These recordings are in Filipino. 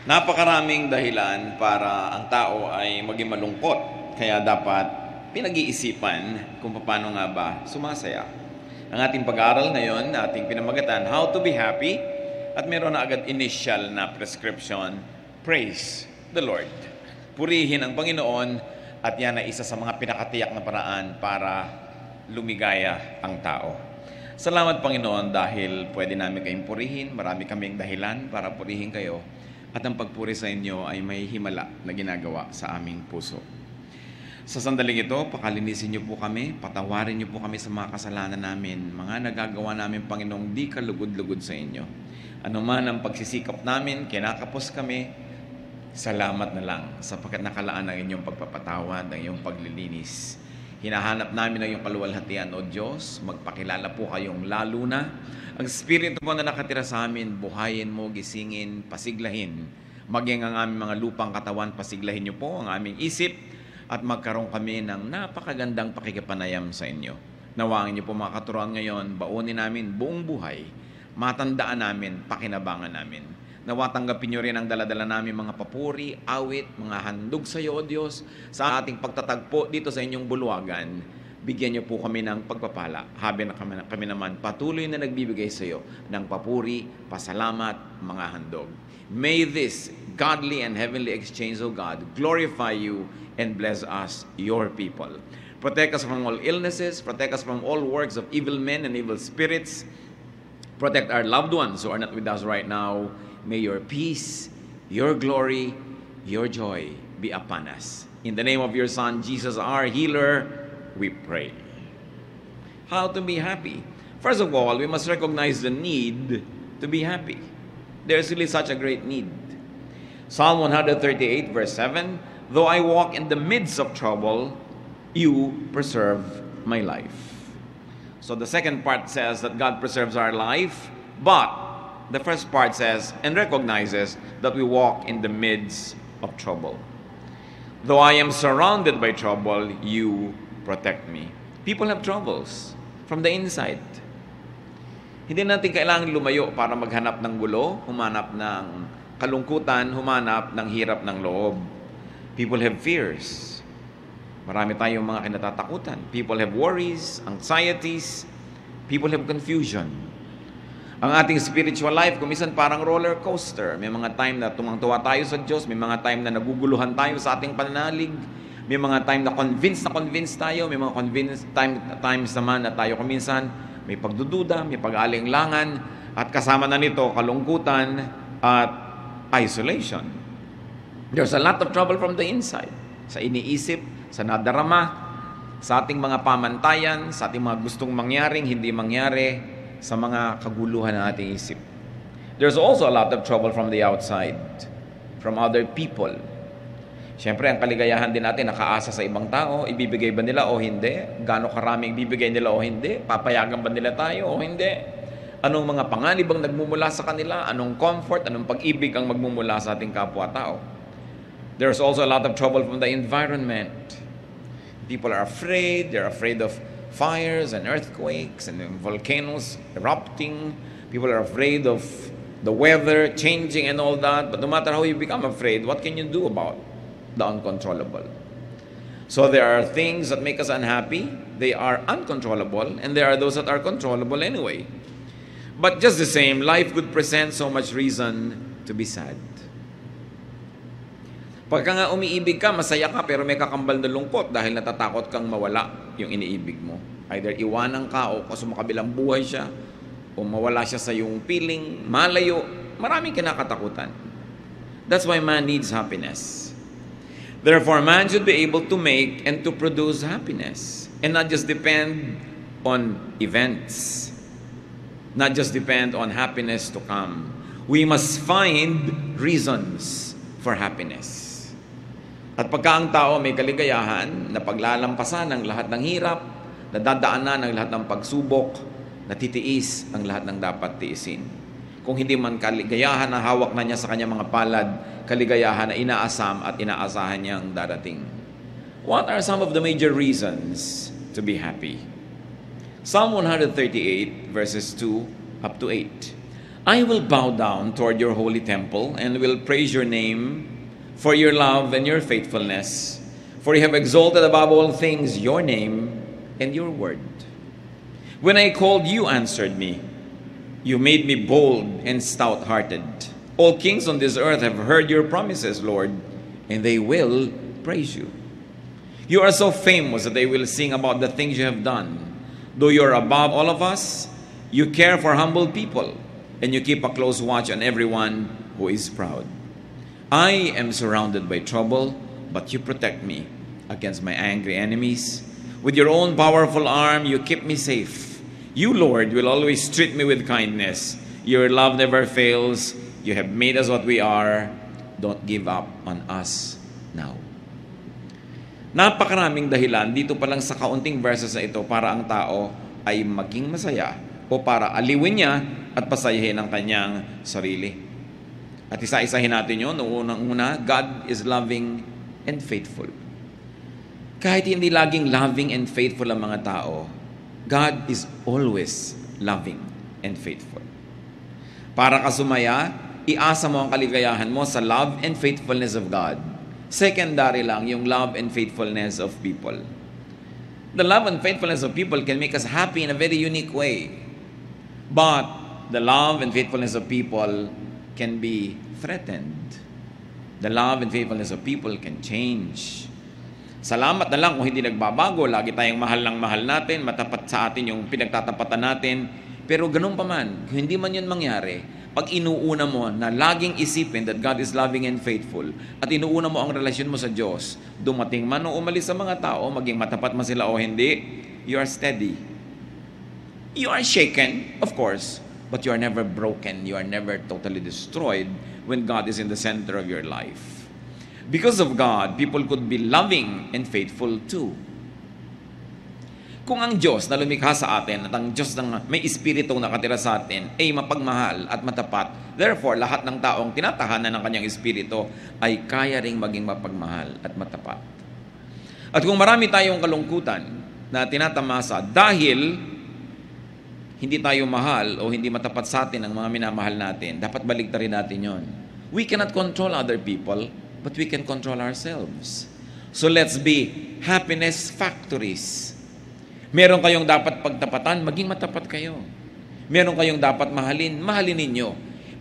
Napakaraming dahilan para ang tao ay maging malungkot. Kaya dapat pinag-iisipan kung paano nga ba sumasaya. Ang ating pag-aaral ngayon, ating pinamagatan, How to be Happy, at meron na agad initial na prescription, Praise the Lord. Purihin ang Panginoon, at yan ay isa sa mga pinakatiyak na paraan para lumigaya ang tao. Salamat Panginoon dahil pwede namin kayong purihin. Marami kaming dahilan para purihin kayo. At ang pagpuri sa inyo ay may himala na ginagawa sa aming puso. Sa sandaling ito, pakalinisin niyo po kami, patawarin niyo po kami sa mga kasalanan namin, mga nagagawa namin, Panginoong, di kalugod-lugod sa inyo. Ano man ang pagsisikap namin, kinakapos kami, salamat na lang sapagkat nakalaan ang inyong pagpapatawad, ang iyong paglilinis. Hinahanap namin ang iyong kaluwalhatian, O Diyos. Magpakilala po kayong lalo na. Ang Espiritu po na nakatira sa amin, buhayin mo, gisingin, pasiglahin. Maging ang aming mga lupang katawan, pasiglahin niyo po ang aming isip at magkaroon kami ng napakagandang pakikipanayam sa inyo. Nawangin niyo po mga katuruan ngayon, baunin namin buong buhay, matandaan namin, pakinabangan namin. Nawa tanggapin niyo rin ang daladala namin mga papuri, awit, mga handog sa iyo, O Diyos, sa ating pagtatagpo dito sa inyong bulwagan. Bigyan niyo po kami ng pagpapala. Habi na kami naman patuloy na nagbibigay sa iyo ng papuri, pasalamat, mga handog. May this godly and heavenly exchange, O God, glorify you and bless us, your people. Protect us from all illnesses, protect us from all works of evil men and evil spirits. Protect our loved ones who are not with us right now. May your peace, your glory, your joy be upon us. In the name of your Son, Jesus, our healer, we pray. How to be happy? First of all, we must recognize the need to be happy. There's really such a great need. Psalm 138, verse 7, Though I walk in the midst of trouble, you preserve my life. So the second part says that God preserves our life, but the first part says and recognizes that we walk in the midst of trouble. Though I am surrounded by trouble, you protect me. People have troubles from the inside. Hindi natin kailangan lumayo para maghanap ng gulo, humanap ng kalungkutan, humanap ng hirap ng loob. People have fears. Marami tayong mga kinatatakutan. People have worries, anxieties. People have confusion. Ang ating spiritual life, kumisan parang roller coaster. May mga time na tumangtuwa tayo sa Diyos, may mga time na naguguluhan tayo sa ating pananalig, may mga time na convinced tayo, may mga times naman na tayo kuminsan may pagdududa, may pag-aalinlangan, at kasama na nito kalungkutan at isolation. There's a lot of trouble from the inside. Sa iniisip, sa nadarama, sa ating mga pamantayan, sa ating mga gustong mangyaring, hindi mangyari, sa mga kaguluhan ng ating isip. There's also a lot of trouble from the outside, from other people. Siyempre, ang kaligayahan din natin nakaasa sa ibang tao. Ibibigay ba nila o hindi? Gaano karaming ibibigay nila o hindi? Papayagan ba nila tayo o hindi? Anong mga panganib ang nagmumula sa kanila? Anong comfort, anong pag-ibig ang magmumula sa ating kapwa-tao? There's also a lot of trouble from the environment. People are afraid. They're afraid of fires and earthquakes and volcanoes erupting. People are afraid of the weather changing and all that. But no matter how you become afraid, what can you do about the uncontrollable? So there are things that make us unhappy. They are uncontrollable, and there are those that are controllable anyway. But just the same, life could present so much reason to be sad. Pagka nga umiibig ka, masaya ka, pero may kakambal na lungkot dahil natatakot kang mawala yung iniibig mo. Either iwanan ka o sumakabilang buhay siya, o mawala siya sa iyong piling, malayo, maraming kinakatakutan. That's why man needs happiness. Therefore, man should be able to make and to produce happiness and not just depend on events, not just depend on happiness to come. We must find reasons for happiness. At pagka ang tao may kaligayahan na paglalampasan ng lahat ng hirap, nadadaanan ng lahat ng pagsubok, natitiis ang lahat ng dapat tiisin. Kung hindi man kaligayahan na hawak na niya sa kanyang mga palad, kaligayahan na inaasam at inaasahan niyang darating. What are some of the major reasons to be happy? Psalm 138 verses 2 up to 8. I will bow down toward your holy temple and will praise your name for your love and your faithfulness. For you have exalted above all things your name and your word. When I called, you answered me. You made me bold and stout-hearted. All kings on this earth have heard your promises, Lord, and they will praise you. You are so famous that they will sing about the things you have done. Though you are above all of us, you care for humble people, and you keep a close watch on everyone who is proud. I am surrounded by trouble, but you protect me against my angry enemies. With your own powerful arm, you keep me safe. You, Lord, will always treat me with kindness. Your love never fails. You have made us what we are. Don't give up on us now. Napakaraming dahilan dito pa lang sa kaunting verses na ito para ang tao ay maging masaya o para aliwin niya at pasayahin ang kanyang sarili. At isa-isahin natin yun. Unang-una, God is loving and faithful. Kahit hindi laging loving and faithful ang mga tao, God is always loving and faithful. Para ka sumaya, iasa mo ang kaligayahan mo sa love and faithfulness of God. Secondary lang yung love and faithfulness of people. The love and faithfulness of people can make us happy in a very unique way. But the love and faithfulness of people can be threatened. The love and faithfulness of people can change. Salamat na lang kung hindi nagbabago. Lagi tayong mahal ng mahal natin, matapat sa atin yung pinagtatapatan natin. Pero ganun pa man, kung hindi man yun mangyari, pag inuuna mo na laging isipin that God is loving and faithful, at inuuna mo ang relasyon mo sa Diyos, dumating man o umalis sa mga tao, maging matapat man sila o hindi, you are steady. You are shaken, of course, but you are never broken. You are never totally destroyed when God is in the center of your life. Because of God, people could be loving and faithful too. Kung ang Diyos na lumikha sa atin at ang Diyos na may espiritu nakatira sa atin ay mapagmahal at matapat, therefore, lahat ng taong tinatahanan ng kanyang espiritu ay kaya ring maging mapagmahal at matapat. At kung marami tayong kalungkutan na tinatamasa dahil hindi tayo mahal o hindi matapat sa atin ang mga minamahal natin, dapat baligtarin natin yon. We cannot control other people, but we can control ourselves. So let's be happiness factories. Meron kayong dapat pagtapatan, maging matapat kayo. Meron kayong dapat mahalin, mahalin ninyo.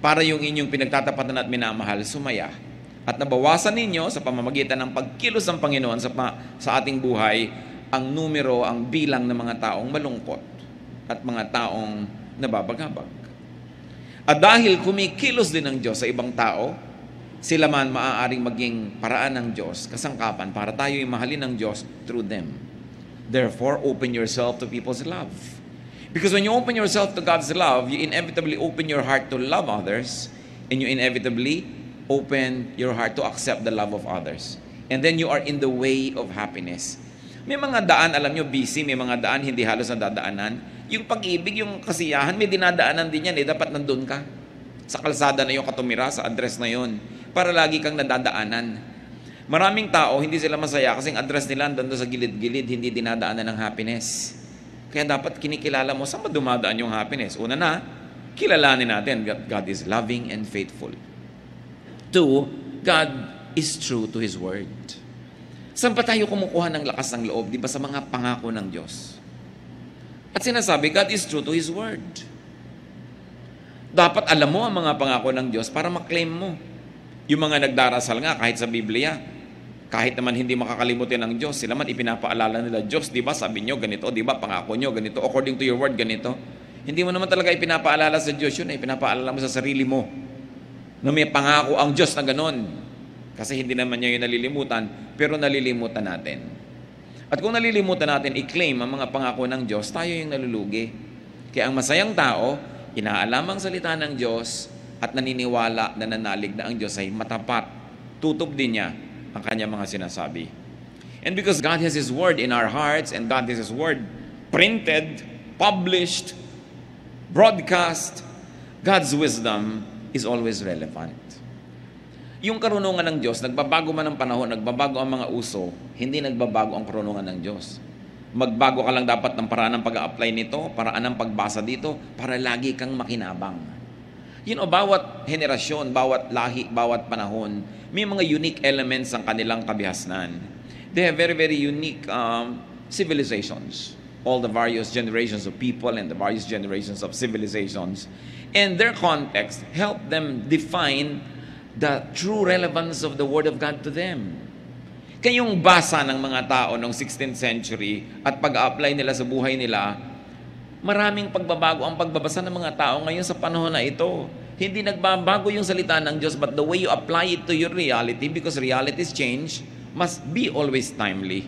Para yung inyong pinagtatapatan at minamahal, sumaya. At nabawasan ninyo sa pamamagitan ng pagkilos ng Panginoon sa ating buhay, ang numero, ang bilang ng mga taong malungkot at mga taong nababagabag. At dahil kumikilos din ng Diyos sa ibang tao, sila man maaaring maging paraan ng Diyos, kasangkapan para tayo'y mahalin ng Diyos through them. Therefore, open yourself to people's love. Because when you open yourself to God's love, you inevitably open your heart to love others, and you inevitably open your heart to accept the love of others. And then you are in the way of happiness. May mga daan, alam nyo, busy, may mga daan hindi halos nadadaanan. Yung pag-ibig, yung kasiyahan, may dinadaanan din yan. Dapat nandun ka. Sa kalsada na yung katumira, sa address na yun. Para lagi kang nadadaanan. Maraming tao, hindi sila masaya kasi ang address nila doon sa gilid-gilid, hindi dinadaanan ng happiness. Kaya dapat kinikilala mo saan ba dumadaan yung happiness. Una na, kilalanin natin God is loving and faithful. Two, God is true to His word. Saan pa tayo kumukuha ng lakas ng loob? Di ba sa mga pangako ng Diyos? At sinasabi, God is true to His word. Dapat alam mo ang mga pangako ng Diyos para maklaim mo. Yung mga nagdarasal nga kahit sa Biblia, kahit naman hindi makakalimutin ng Diyos, sila man ipinapaalala nila, Diyos, di ba sabi nyo ganito, di ba pangako nyo ganito, according to your word ganito. Hindi mo naman talaga ipinapaalala sa Diyos yun, ipinapaalala mo sa sarili mo na may pangako ang Diyos na ganon. Kasi hindi naman niya yung nalilimutan, pero nalilimutan natin. At kung nalilimutan natin, i-claim ang mga pangako ng Diyos, tayo yung nalulugi. Kaya ang masayang tao, inaalam ang salita ng Diyos at naniniwala na nanalig na ang Diyos ay matapat. Tutup din niya ang kanyang mga sinasabi. And because God has His word in our hearts and God has His word printed, published, broadcast, God's wisdom is always relevant. Yung karunungan ng Diyos, nagbabago man ang panahon, nagbabago ang mga uso, hindi nagbabago ang karunungan ng Diyos. Magbago ka lang dapat ng paraan ng pag-a-apply nito, paraan ng pagbasa dito, para lagi kang makinabang. Bawat henerasyon, bawat lahi, bawat panahon, may mga unique elements ang kanilang kabihasnan. They have very, very unique civilizations. All the various generations of people and the various generations of civilizations. And their context help them define the true relevance of the Word of God to them. Kayong basa ng mga tao noong 16th century at pag-apply nila sa buhay nila, maraming pagbabago ang pagbabasa ng mga tao ngayon sa panahon na ito. Hindi nagbabago yung salita ng Diyos, but the way you apply it to your reality, because realities change, must be always timely.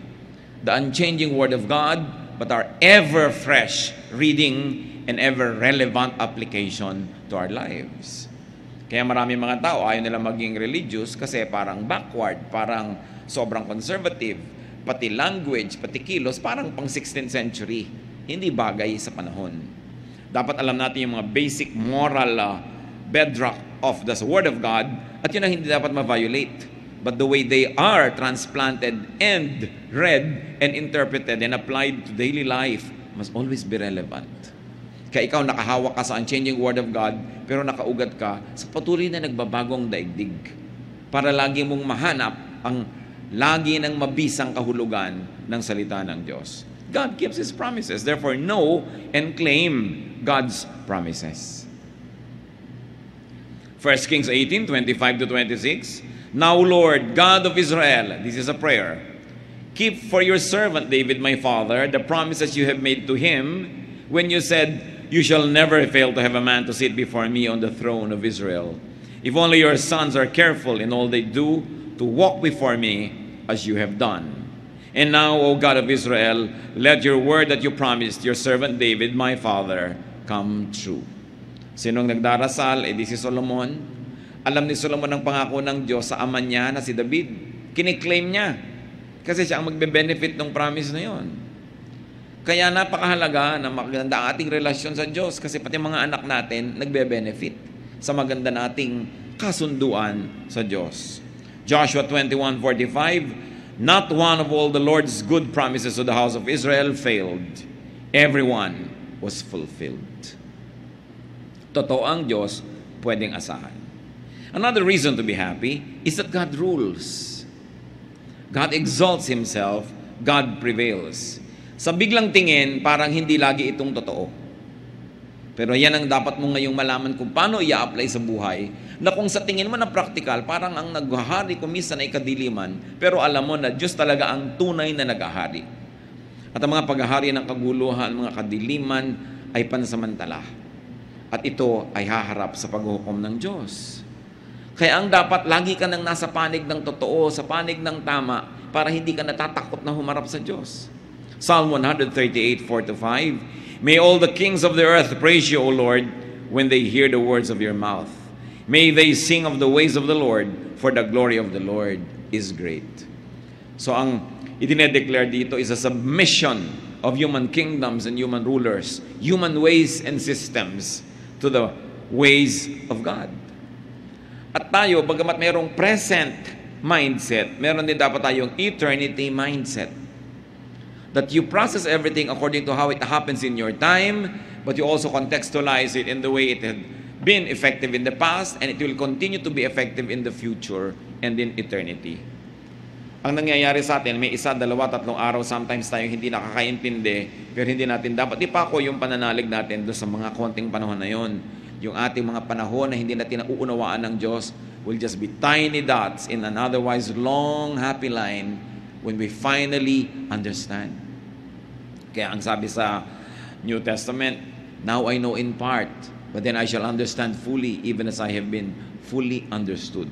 The unchanging Word of God, but our ever-fresh reading and ever-relevant application to our lives. Kaya marami mga tao ayaw nila maging religious kasi parang backward, parang sobrang conservative, pati language, pati kilos, parang pang 16th century. Hindi bagay sa panahon. Dapat alam natin yung mga basic moral bedrock of the Word of God at yun ang hindi dapat ma-violate. But the way they are transplanted and read and interpreted and applied to daily life must always be relevant. Kaya ikaw nakahawak ka sa unchanging Word of God, pero nakaugat ka sa patuloy na nagbabagong daigdig. Para lagi mong mahanap ang lagi ng mabisang kahulugan ng salita ng Diyos. God keeps His promises. Therefore, know and claim God's promises. 1 Kings 18, 25-26. Now, Lord, God of Israel, this is a prayer, keep for your servant David, my father, the promises you have made to him when you said, you shall never fail to have a man to sit before me on the throne of Israel. If only your sons are careful in all they do to walk before me as you have done. And now, O God of Israel, let your word that you promised your servant David, my father, come true. Sinong nagdarasal? Di si Solomon. Alam ni Solomon ang pangako ng Diyos sa ama niya na si David. Kiniklaim niya. Kasi siya ang magbe-benefit ng promise na yon. Kaya napakahalaga na maganda ang ating relasyon sa Diyos kasi pati mga anak natin nagbe-benefit sa maganda nating kasunduan sa Diyos. Joshua 21:45, not one of all the Lord's good promises to the house of Israel failed. Everyone was fulfilled. Totoo ang Diyos, pwedeng asahan. Another reason to be happy is that God rules. God exalts Himself, God prevails. Sa biglang tingin, parang hindi lagi itong totoo. Pero yan ang dapat mo ngayong malaman kung paano i-apply sa buhay, na kung sa tingin mo na practical, parang ang naghahari kumisa na ikadiliman, pero alam mo na Diyos talaga ang tunay na naghahari. At ang mga paghahari ng kaguluhan, mga kadiliman, ay pansamantala. At ito ay haharap sa paghukom ng Diyos. Kaya ang dapat, lagi ka nang nasa panig ng totoo, sa panig ng tama, para hindi ka natatakot na humarap sa Diyos. Psalm 138:4-5, may all the kings of the earth praise you, O Lord, when they hear the words of your mouth. May they sing of the ways of the Lord, for the glory of the Lord is great. So ang idinedeclare dito is a submission of human kingdoms and human rulers, human ways and systems to the ways of God. At tayo, bagamat mayroong present mindset, meron din dapat tayong eternity mindset. That you process everything according to how it happens in your time, but you also contextualize it in the way it had been effective in the past, and it will continue to be effective in the future and in eternity. Ang nangyayari sa atin, may 1, 2, 3 araw, sometimes tayo hindi nakakaintindi, pero hindi natin dapat ipako yung pananalig natin doon sa mga konting panahon na yon. Yung ating mga panahon na hindi natin nauunawaan ng Diyos will just be tiny dots in an otherwise long, happy line when we finally understand. Kaya ang sabi sa New Testament, now I know in part, but then I shall understand fully, even as I have been fully understood.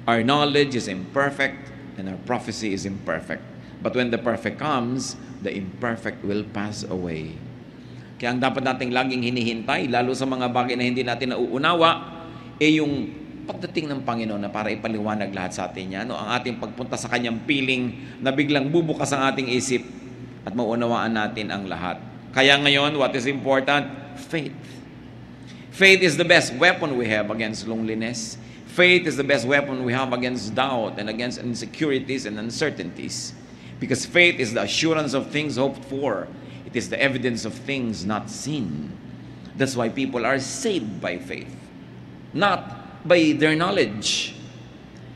Our knowledge is imperfect, and our prophecy is imperfect. But when the perfect comes, the imperfect will pass away. Kaya ang dapat nating laging hinihintay, lalo sa mga bagay na hindi natin nauunawa, yung pagdating ng Panginoon na para ipaliwanag lahat sa atin yan. Ang ating pagpunta sa Kanyang piling na biglang bubukas ang ating isip at maunawaan natin ang lahat. Kaya ngayon, what is important? Faith. Faith is the best weapon we have against loneliness. Faith is the best weapon we have against doubt and against insecurities and uncertainties. Because faith is the assurance of things hoped for. It is the evidence of things not seen. That's why people are saved by faith. not by their knowledge.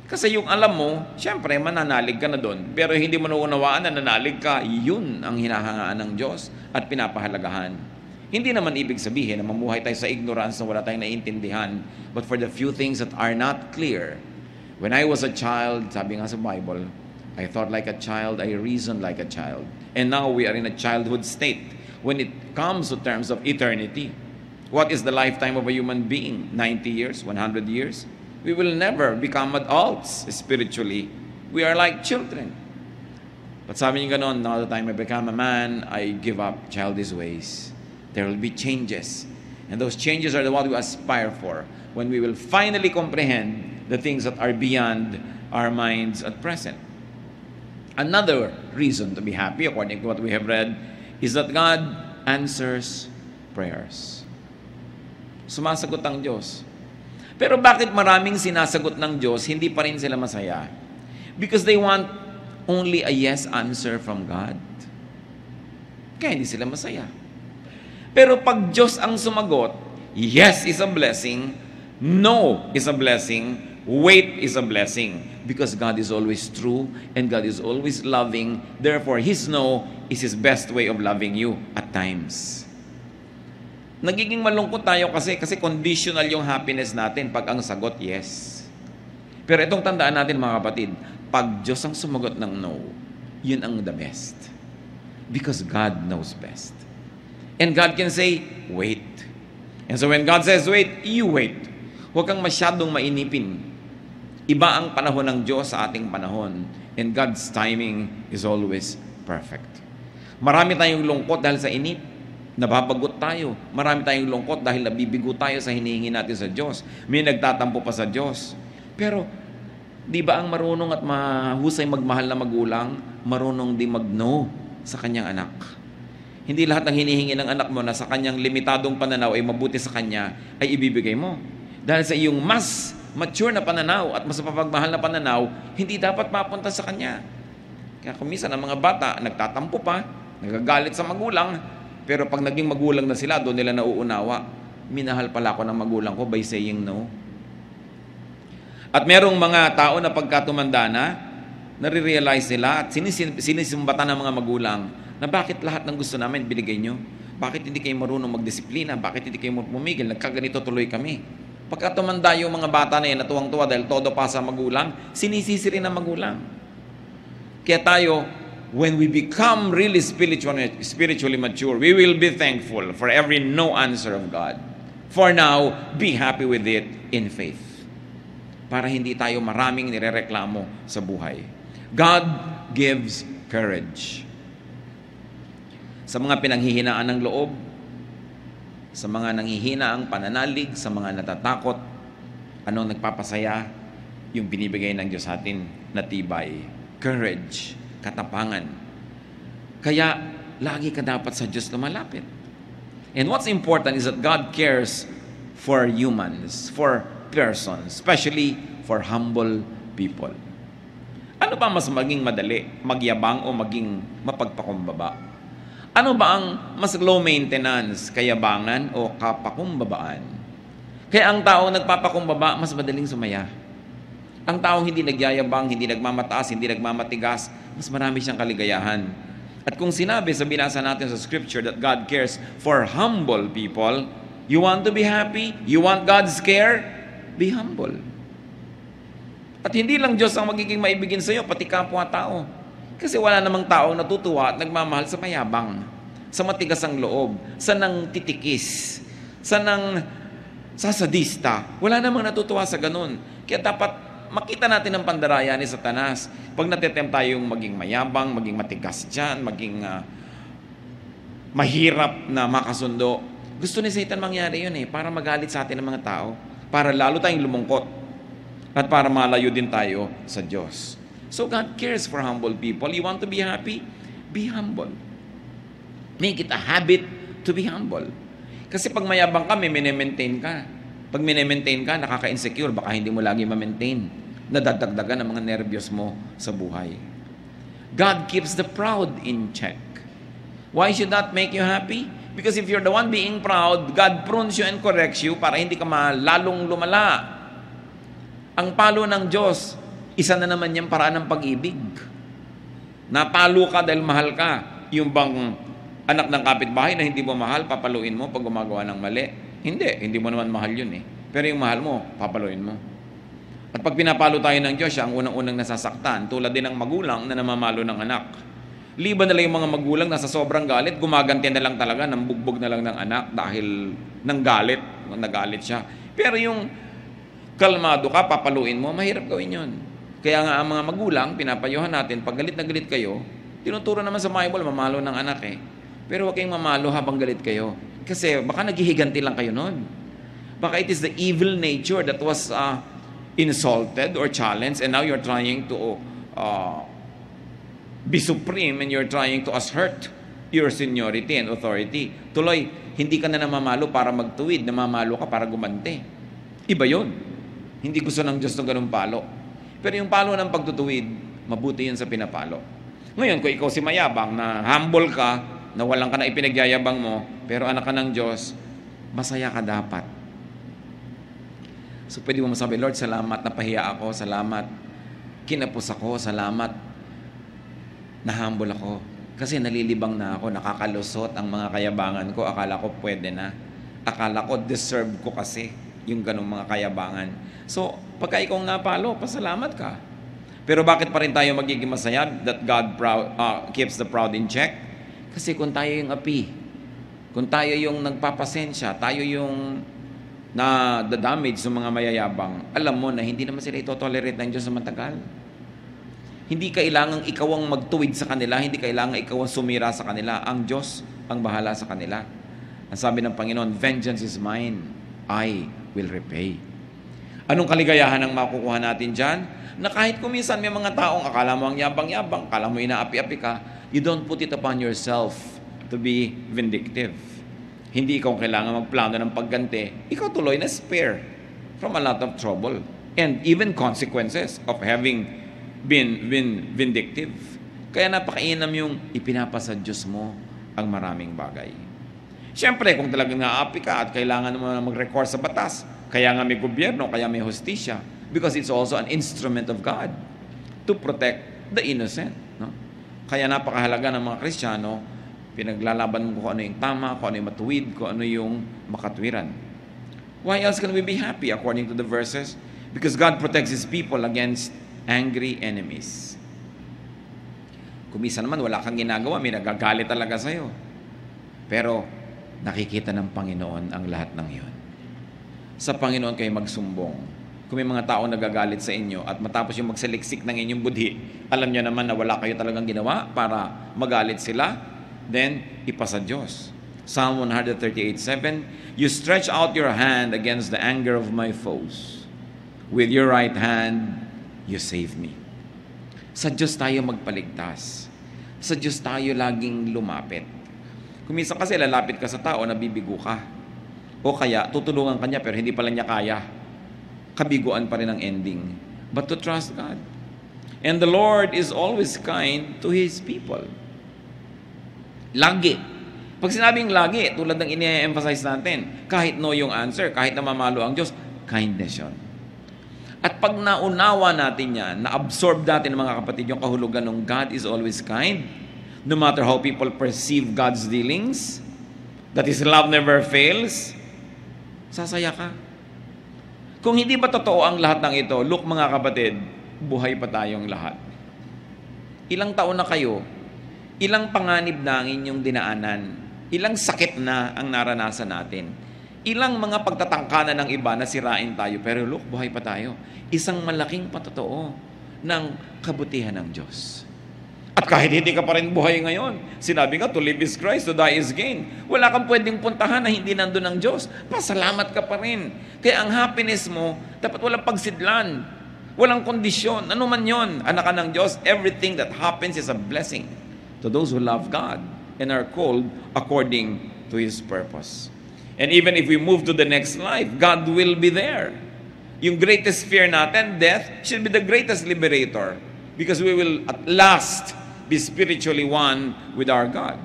Kasi yung alam mo, siyempre, mananalig ka na doon. Pero hindi mo naunawaan na nanalig ka, yun ang hinahangaan ng Diyos at pinapahalagahan. Hindi naman ibig sabihin na mamuhay tayo sa ignorance na wala tayong naiintindihan. But for the few things that are not clear, when I was a child, sabi nga sa Bible, I thought like a child, I reasoned like a child. And now we are in a childhood state when it comes to terms of eternity. What is the lifetime of a human being? 90 years? 100 years? We will never become adults spiritually. We are like children. But sabi niya ganon, now the time I become a man, I give up childish ways. There will be changes. And those changes are the what we aspire for when we will finally comprehend the things that are beyond our minds at present. Another reason to be happy, according to what we have read, is that God answers prayers. Sumasagot ang Diyos. Pero bakit maraming sinasagot ng Diyos, hindi pa rin sila masaya? Because they want only a yes answer from God. Kaya hindi sila masaya. Pero pag Diyos ang sumagot, yes is a blessing, no is a blessing, wait is a blessing. Because God is always true and God is always loving. Therefore, His no is His best way of loving you at times. Nagiging malungkot tayo kasi conditional yung happiness natin pag ang sagot, yes. Pero itong tandaan natin mga kapatid, pag Diyos ang sumagot ng no, yun ang the best. Because God knows best. And God can say, wait. And so when God says wait, you wait. Huwag kang masyadong mainipin. Iba ang panahon ng Diyos sa ating panahon. And God's timing is always perfect. Marami tayong lungkot dahil sa inip. Nababagot tayo. Marami tayong lungkot dahil nabibigo tayo sa hinihingi natin sa Diyos. May nagtatampo pa sa Diyos. Pero, di ba ang marunong at mahusay magmahal na magulang, marunong din mag-no sa kanyang anak? Hindi lahat ng hinihingi ng anak mo na sa kanyang limitadong pananaw ay mabuti sa kanya, ay ibibigay mo. Dahil sa iyong mas mature na pananaw at mas mapagmahal na pananaw, hindi dapat mapunta sa kanya. Kaya kung minsan ang mga bata, nagtatampo pa, nagagalit sa magulang, pero pag naging magulang na sila, doon nila nauunawa, minahal pala ako ng magulang ko by saying no. At merong mga tao na pagkatumanda na, nare-realize nila at sinisimbatan ng mga magulang na bakit lahat ng gusto namin binigay nyo? Bakit hindi kayo marunong magdisiplina? Bakit hindi kayo pumigil? Nagkaganito tuloy kami. Pagkatumanda yung mga bata na yan, natuwang-tuwa dahil todo pa sa magulang, sinisisi rin ng magulang. Kaya tayo, when we become really spiritually mature, we will be thankful for every no answer of God. For now, be happy with it in faith. Para hindi tayo maraming nirereklamo sa buhay. God gives courage. Sa mga pinanghihinaan ng loob, sa mga nanghihina ang pananalig, sa mga natatakot, anong nagpapasaya? Yung binibigay ng Diyos sa atin na tibay. Courage. Katapangan. Kaya, lagi ka dapat sa Diyos lumalapit. And what's important is that God cares for humans, for persons, especially for humble people. Ano ba mas maging madali? Magyabang o maging mapagpakumbaba? Ano ba ang mas low maintenance? Kayabangan o kapakumbabaan? Kaya ang taong nagpapakumbaba, mas madaling sumaya. Ang taong hindi nagyayabang, hindi nagmamataas, hindi nagmamatigas, mas marami siyang kaligayahan. At kung sinabi sa binasa natin sa scripture that God cares for humble people, you want to be happy? You want God's care? Be humble. At hindi lang Diyos ang magiging maibigin sa iyo, pati kapwa-tao. Kasi wala namang taong natutuwa at nagmamahal sa mayabang, sa matigas ang loob, sa nang titikis, sa nang sasadista. Wala namang natutuwa sa ganun. Kaya dapat makita natin ang pandaraya ni Satanas. Pag natitempt tayong maging mayabang, maging matigas dyan, maging mahirap na makasundo, gusto ni Satan mangyari yun para magalit sa atin ng mga tao, para lalo tayong lumungkot, at para malayo din tayo sa Diyos. So God cares for humble people. You want to be happy? Be humble. Make it a habit to be humble. Kasi pag mayabang ka, may maintain ka. Pag mini-maintain ka, nakaka-insecure, baka hindi mo lagi ma-maintain. Nadadagdagan ang mga nervyos mo sa buhay. God keeps the proud in check. Why should that make you happy? Because if you're the one being proud, God prunes you and corrects you para hindi ka lalong lumala. Ang palo ng Diyos, isa na naman yung paraan ng pag-ibig. Napalo ka dahil mahal ka. Yung bang anak ng kapitbahay na hindi mo mahal, papaluin mo pag gumagawa ng mali? Hindi mo naman mahal yun eh. Pero yung mahal mo, papaluin mo. At pag pinapalo tayo ng Diyos, siya ang unang-unang nasasaktan, tulad din ng magulang na namamalo ng anak. Liban na lang yung mga magulang na sa sobrang galit, gumaganti na lang talaga, ng bugbog na lang ng anak dahil ng galit, nagalit siya. Pero yung kalmado ka, papaluin mo, mahirap gawin yun. Kaya nga ang mga magulang, pinapayuhan natin, pag galit na galit kayo, tinuturo naman sa Bible, mamalo ng anak eh. Pero huwag kayong mamalo habang galit kayo. Kasi baka naghihiganti lang kayo nun. Baka it is the evil nature that was insulted or challenged, and now you're trying to be supreme and you're trying to assert your seniority and authority. Tuloy, hindi ka na namamalo para magtuwid, namamalo ka para gumanti. Iba yun. Hindi gusto ng Diyos ng ganung palo. Pero yung palo ng pagtutuwid, mabuti yun sa pinapalo. Ngayon, kung ikaw si mayabang, na humble ka, na walang ka na ipinagyayabang mo, pero anak ka ng Diyos, masaya ka dapat. So pwede mo masabi, Lord, salamat, napahiya ako, salamat, kinapos ako, salamat, na-humble ako. Kasi nalilibang na ako, nakakalusot ang mga kayabangan ko, akala ko pwede na. Akala ko deserve ko kasi yung ganong mga kayabangan. So, pagka ikaw napalo, pasalamat ka. Pero bakit pa rin tayo magiging masaya that God keeps the proud in check? Kasi kung tayo yung api, kung tayo yung nagpapasensya, tayo yung na damage sa mga mayayabang, alam mo na hindi naman sila ito-tolerate ng Diyos sa matagal. Hindi kailangang ikaw ang magtuwid sa kanila, hindi kailangang ikaw ang sumira sa kanila. Ang Diyos ang bahala sa kanila. Ang sabi ng Panginoon, vengeance is mine, I will repay. Anong kaligayahan ang makukuha natin dyan? Na kahit kuminsan may mga taong akala mo ang yabang-yabang, akala mo inaapi-api ka, you don't put it upon yourself to be vindictive. Hindi ikaw kailangan magplano ng pagganti. Ikaw tuloy na spare from a lot of trouble and even consequences of having been vindictive. Kaya napakainam yung ipinapasa Diyos mo ang maraming bagay. Siyempre, kung talagang naapi ka at kailangan mo na mag-recourse sa batas, kaya nga may gobyerno, kaya may hustisya, because it's also an instrument of God to protect the innocent. No? Kaya napakahalaga ng mga Kristiyano, pinaglalaban mo kung ano yung tama, kung ano yung matuwid, kung ano yung makatwiran. Why else can we be happy according to the verses? Because God protects His people against angry enemies. Kung minsan naman wala kang ginagawa, may nagagalit talaga sa'yo. Pero nakikita ng Panginoon ang lahat ng iyon. Sa Panginoon kayo magsumbong. Kung may mga taong nagagalit sa inyo at matapos yung magsaliksik ng inyong budhi, alam niyo naman na wala kayo talagang ginawa para magalit sila, then ipasa Diyos. Psalm 138:7, you stretch out your hand against the anger of my foes. With your right hand, you save me. Sa Diyos tayo magpaligtas. Sa Diyos tayo laging lumapit. Kung minsan kasi lalapit ka sa tao, nabibigo ka. O kaya, tutulungan ka niya pero hindi pala niya kaya. Kabiguan pa rin ang ending. But to trust God. And the Lord is always kind to His people. Lagi. Pag sinabing lagi, tulad ng ini-emphasize natin, kahit no yung answer, kahit namamalo ang Diyos, kindness yun. At pag naunawa natin yan, na-absorb natin ng mga kapatid yung kahulugan ng God is always kind, no matter how people perceive God's dealings, that His love never fails, sasaya ka. Kung hindi ba totoo ang lahat ng ito, look mga kapatid, buhay pa tayong lahat. Ilang taon na kayo, ilang panganib na ang inyong dinaanan, ilang sakit na ang naranasan natin, ilang mga pagtatangkanan ng iba na sirain tayo, pero look, buhay pa tayo. Isang malaking patotoo ng kabutihan ng Diyos. At kahit hindi ka pa rin buhay ngayon, sinabi nga, to live is Christ, to die is gain. Wala kang pwedeng puntahan na hindi nandun ng Diyos. Pasalamat ka pa rin. Kaya ang happiness mo, dapat walang pagsidlan. Walang kondisyon. Ano man yon, anak ka ng Diyos, everything that happens is a blessing to those who love God and are called according to His purpose. And even if we move to the next life, God will be there. Yung greatest fear natin, death, should be the greatest liberator because we will at last be spiritually one with our God.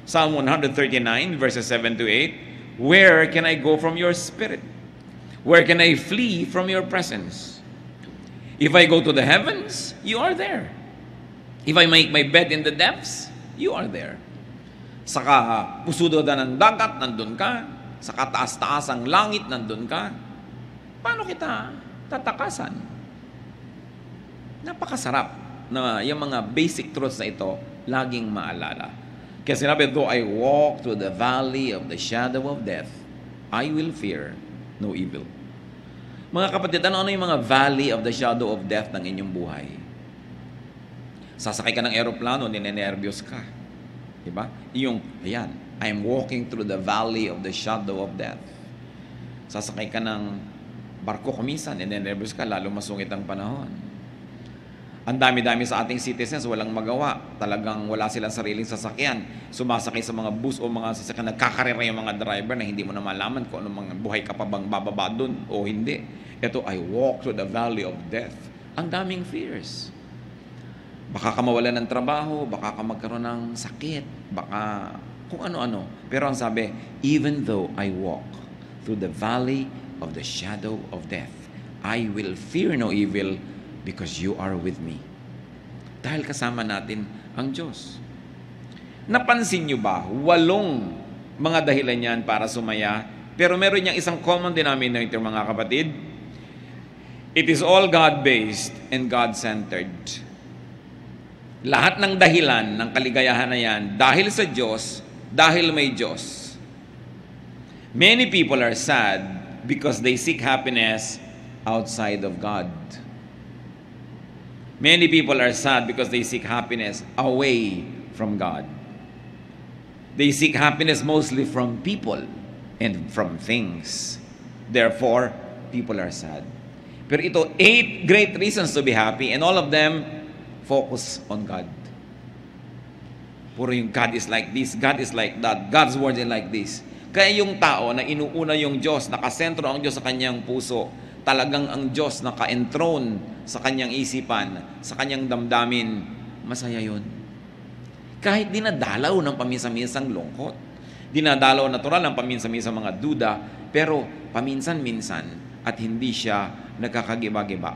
Psalm 139, verses 7 to 8, where can I go from your spirit? Where can I flee from your presence? If I go to the heavens, you are there. If I make my bed in the depths, you are there. Sa pusudodan ng dagat, nandun ka. Sa kataas-taas ang langit, nandun ka. Paano kita tatakasan? Napakasarap na yung mga basic truths na ito laging maalala. Kaya sinabi, though I walk through the valley of the shadow of death, I will fear no evil. Mga kapatid, ano yung mga valley of the shadow of death ng inyong buhay? Sasakay ka ng aeroplano, ninenervyos ka. Diba? Yung, ayan, I am walking through the valley of the shadow of death. Sasakay ka ng barko kumisan, ninenervyos ka, lalo masungit ang panahon. Ang dami-dami sa ating citizens, walang magawa. Talagang wala silang sariling sasakyan. Sumasakay sa mga bus o mga sasakyan. Nagkakarera yung mga driver na hindi mo na malaman kung ano mga buhay ka pa bang bababa dun o hindi. Ito, I walk through the valley of death. Ang daming fears. Baka ka mawalan ng trabaho, baka ka magkaroon ng sakit, baka kung ano-ano. Pero ang sabi, even though I walk through the valley of the shadow of death, I will fear no evil because you are with me. Dahil kasama natin ang Diyos. Napansin nyo ba, 8 mga dahilan yan para sumaya, pero meron niyang isang common denominator, mga kapatid. It is all God-based and God-centered. Lahat ng dahilan ng kaligayahan na yan, dahil sa Diyos, dahil may Diyos. Many people are sad because they seek happiness outside of God. Many people are sad because they seek happiness away from God. They seek happiness mostly from people and from things. Therefore, people are sad. Pero ito, 8 great reasons to be happy, and all of them focus on God. Puro yung God is like this, God is like that, God's word is like this. Kaya yung tao na inuuna yung Diyos, nakasentro ang Diyos sa kanyang puso, talagang ang Diyos naka-enthroned sa kanyang isipan, sa kanyang damdamin, masaya yun. Kahit dinadalaw ng paminsan-minsang lungkot, dinadalaw natural ng paminsan-minsang mga duda, pero paminsan-minsan at hindi siya nagkakagiba-giba.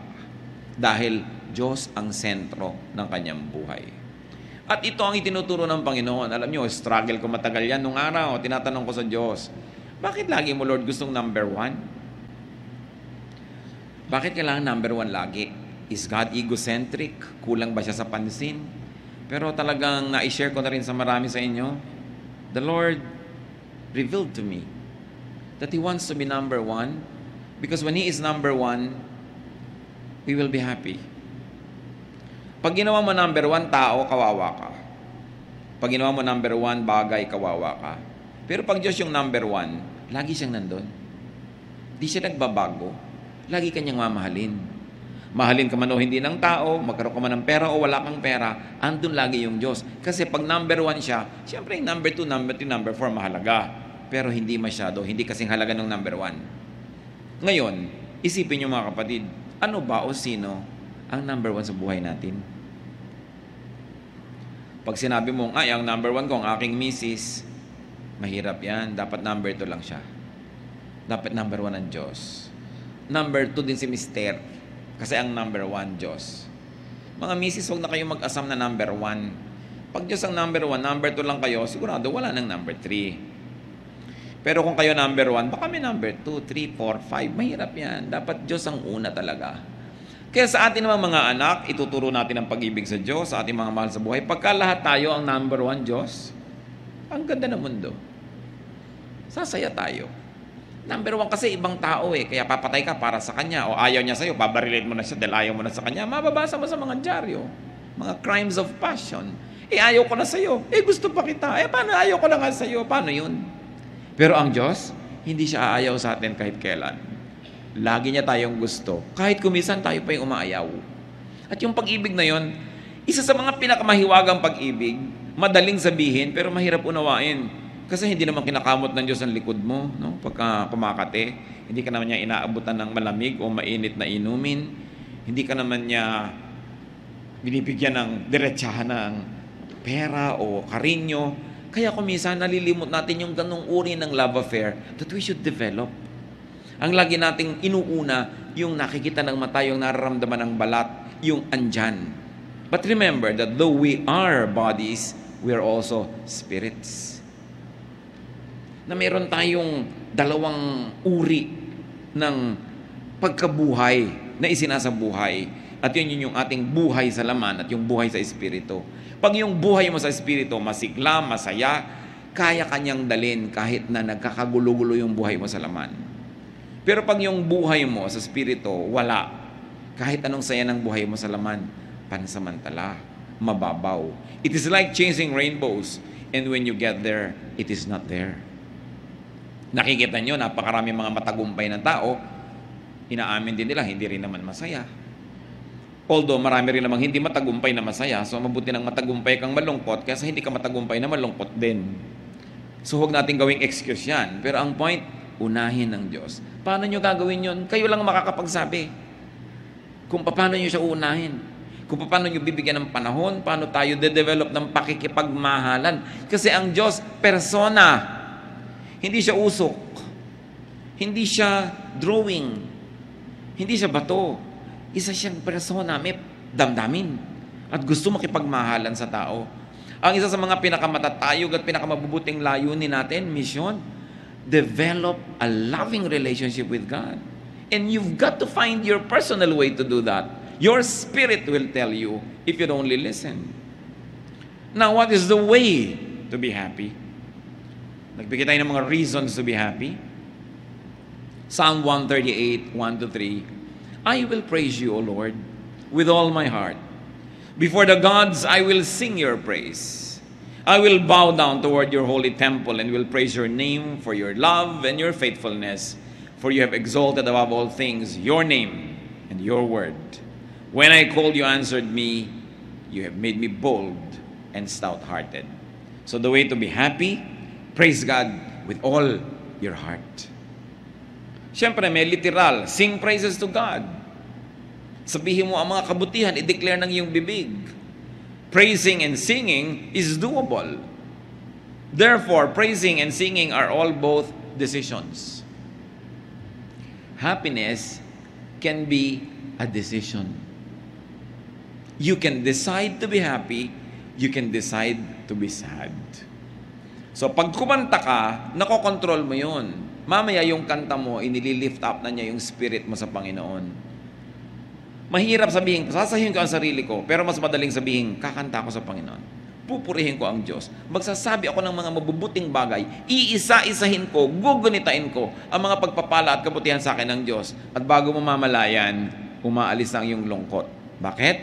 Dahil Diyos ang sentro ng kanyang buhay. At ito ang itinuturo ng Panginoon. Alam niyo, struggle ko matagal yan. Nung araw, tinatanong ko sa Diyos, bakit lagi mo, Lord, gustong number 1? Bakit kailangan number 1 lagi? Is God egocentric? Kulang ba siya sa pansin? Pero talagang na-share ko na rin sa marami sa inyo, the Lord revealed to me that He wants to be number 1 because when He is number 1, we will be happy. Pag ginawa mo number 1 tao, kawawa ka. Pag ginawa mo number 1 bagay, kawawa ka. Pero pag Diyos yung number 1, lagi siyang nandun. Di siya nagbabago. Lagi kanyang mamahalin. Mahalin ka man o hindi ng tao, magkaroon ka man ng pera o wala kang pera, andun lagi yung Diyos. Kasi pag number 1 siya, siyempre yung number 2, number 3, number 4 mahalaga. Pero hindi masyado, hindi kasing halaga ng number 1. Ngayon, isipin niyo mga kapatid, ano ba o sino ang number 1 sa buhay natin? Pag sinabi mong, ay, ang number 1 ko, ang aking misis, mahirap yan. Dapat number 2 lang siya. Dapat number 1 ang Diyos. Number 2 din si Mister. Kasi ang number 1, Diyos. Mga misis, huwag na kayong mag-asam na number 1. Pag Diyos ang number 1, number 2 lang kayo, sigurado wala nang number 3. Pero kung kayo number 1, baka may number 2, 3, 4, 5. Mahirap yan. Dapat Diyos ang una talaga. Kaya sa atin naman mga anak, ituturo natin ang pag-ibig sa Diyos, sa ating mga mahal sa buhay. Pagka lahat tayo ang number 1 Diyos, ang ganda ng mundo. Sasaya tayo. Number 1 kasi ibang tao kaya papatay ka para sa kanya. O ayaw niya sa'yo, babarilin mo na siya dahil ayaw mo na sa kanya. Mababasa mo sa mga dyaryo. Mga crimes of passion. Ayaw ko na sa'yo. Gusto pa kita. Paano ayaw ko na nga sa'yo? Paano yun? Pero ang Diyos, hindi siya aayaw sa atin kahit kailan. Lagi niya tayong gusto. Kahit kumisan tayo pa yung umaayaw. At yung pag-ibig na yon, isa sa mga pinakamahiwagang pag-ibig, madaling sabihin pero mahirap unawain. Kasi hindi naman kinakamot ng Diyos ang likod mo, no? Pagka kumakate, hindi ka naman niya inaabutan ng malamig o mainit na inumin. Hindi ka naman niya binibigyan ng diretsahan ng pera o karinyo. Kaya kuminsan nalilimot natin yung ganong uri ng love affair that we should develop. Ang lagi nating inuuna, yung nakikita ng mata, yung nararamdaman ng balat, yung andyan. But remember that though we are bodies, we are also spirits. Na meron tayong dalawang uri ng pagkabuhay na isinasabuhay. At yun yung ating buhay sa laman at yung buhay sa espiritu. Pag yung buhay mo sa espiritu, masigla, masaya, kaya kanyang dalin kahit na nagkakagulo-gulo yung buhay mo sa laman. Pero pag yung buhay mo sa espiritu, wala. Kahit anong saya ng buhay mo sa laman, pansamantala, mababaw. It is like chasing rainbows. And when you get there, it is not there. Nakikita nyo, napakarami mga matagumpay ng tao, inaamin din nila, hindi rin naman masaya. Although marami rin namang hindi matagumpay na masaya, so mabuti ng matagumpay kang malungkot kaysa hindi ka matagumpay na malungkot din. So huwag natin gawing excuse yan. Pero ang point, unahin ng Diyos. Paano nyo gagawin yun? Kayo lang makakapagsabi. Kung paano nyo siya uunahin. Kung paano nyo bibigyan ng panahon, paano tayo de-develop ng pakikipagmahalan. Kasi ang Diyos, persona. Hindi siya usok. Hindi siya drawing. Hindi siya bato. Isa siyang persona, may damdamin. At gusto makipagmahalan sa tao. Ang isa sa mga pinakamatatayog at pinakamabubuting layunin natin, mission, develop a loving relationship with God. And you've got to find your personal way to do that. Your spirit will tell you if you'd only listen. Now, what is the way to be happy? Nagbigay tayo ng mga reasons to be happy. Psalm 138, 1-3. I will praise you, O Lord, with all my heart. Before the gods, I will sing your praise. I will bow down toward your holy temple and will praise your name for your love and your faithfulness. For you have exalted above all things your name and your word. When I called, you answered me. You have made me bold and stout-hearted. So the way to be happy, praise God with all your heart. Siyempre, may literal, sing praises to God. Sabihin mo ang mga kabutihan, i-declare ng iyong bibig. Praising and singing is doable. Therefore, praising and singing are all both decisions. Happiness can be a decision. You can decide to be happy, you can decide to be sad. So, pag kumanta ka, nakokontrol mo yun. Mamaya yung kanta mo, inililift up na niya yung spirit mo sa Panginoon. Mahirap sabihin, sasabihin ko ang sarili ko, pero mas madaling sabihin, kakanta ako sa Panginoon. Pupurihin ko ang Diyos. Magsasabi ako ng mga mabubuting bagay, iisa-isahin ko, gugunitain ko ang mga pagpapala at kabutihan sa akin ng Diyos. At bago mo mamalayan, umaalis ang iyong lungkot. Bakit?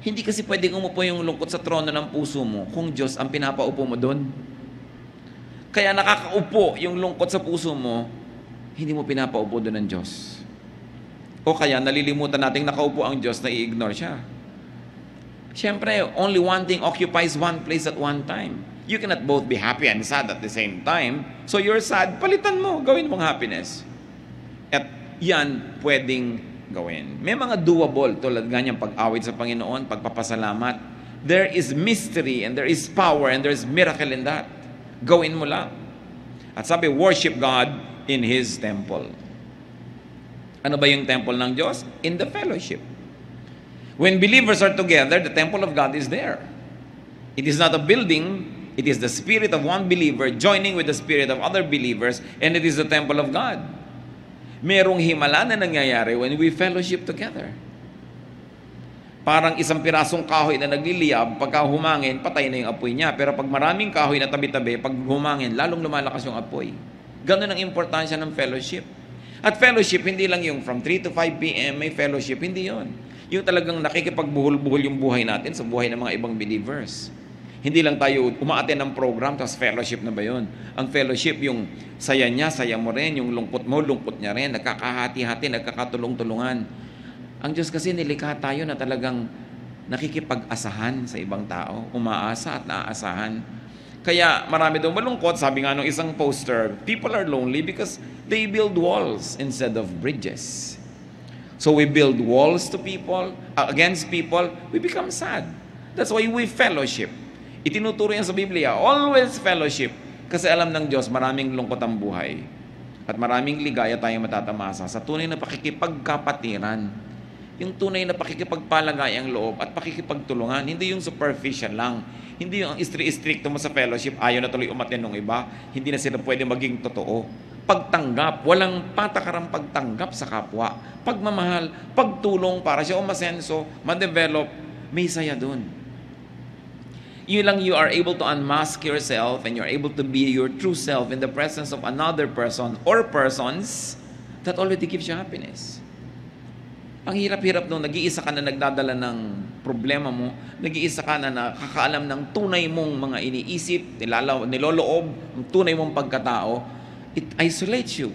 Hindi kasi pwedeng umupo yung lungkot sa trono ng puso mo kung Diyos ang pinapaupo mo doon. Kaya nakakaupo yung lungkot sa puso mo, hindi mo pinapaupo doon ng Diyos. O kaya nalilimutan nating nakaupo ang Diyos na i-ignore siya. Siyempre, only one thing occupies one place at one time. You cannot both be happy and sad at the same time. So you're sad, palitan mo, gawin mong happiness. At yan pwedeng gawin. May mga doable tulad ganyan pag-awit sa Panginoon, pagpapasalamat. There is mystery and there is power and there is miracle in that. Gawin mo lang. At sabi, worship God in His temple. Ano ba yung temple ng Diyos? In the fellowship. When believers are together, the temple of God is there. It is not a building, it is the spirit of one believer joining with the spirit of other believers, and it is the temple of God. Merong himala na nangyayari when we fellowship together. Parang isang pirasong kahoy na nagliliyab, pagka humangin, patay na yung apoy niya. Pero pag maraming kahoy na tabi-tabi, pag humangin, lalong lumalakas yung apoy. Ganun ang importansya ng fellowship. At fellowship, hindi lang yung from 3 to 5 p.m. may fellowship, hindi yon. Yung talagang nakikipagbuhol-buhol yung buhay natin sa buhay ng mga ibang believers. Hindi lang tayo umaattend ng program, tapos fellowship na ba yun? Ang fellowship, yung saya niya, saya mo rin, yung lungkot mo, lungkot niya rin, nagkakahati-hati, nagkakatulong-tulungan. Ang Diyos kasi nilikha tayo na talagang nakikipag-asahan sa ibang tao, umaasa at naaasahan. Kaya marami daw malungkot, sabi nga nung isang poster, people are lonely because they build walls instead of bridges. So we build walls to people, against people, we become sad. That's why we fellowship. Itinuturo yan sa Biblia, always fellowship. Kasi alam ng Diyos, maraming lungkot ang buhay. At maraming ligaya tayong matatamasa sa tunay na pakikipagkapatiran. Yung tunay na pakikipagpalagayang loob at pakikipagtulungan. Hindi yung superficial lang. Hindi yung istri-stricto mo sa fellowship, ayaw na tuloy umatin ng iba. Hindi na sila pwede maging totoo. Pagtanggap, walang patakarang pagtanggap sa kapwa. Pagmamahal, pagtulong para siya umasenso, ma-develop, may saya dun. You are able to unmask yourself and you're able to be your true self in the presence of another person or persons that already gives you happiness. Ang hirap-hirap nung nag-iisa ka na nagdadala ng problema mo, nag-iisa ka na nakakaalam ng tunay mong mga iniisip, niloloob, ang tunay mong pagkatao, it isolates you.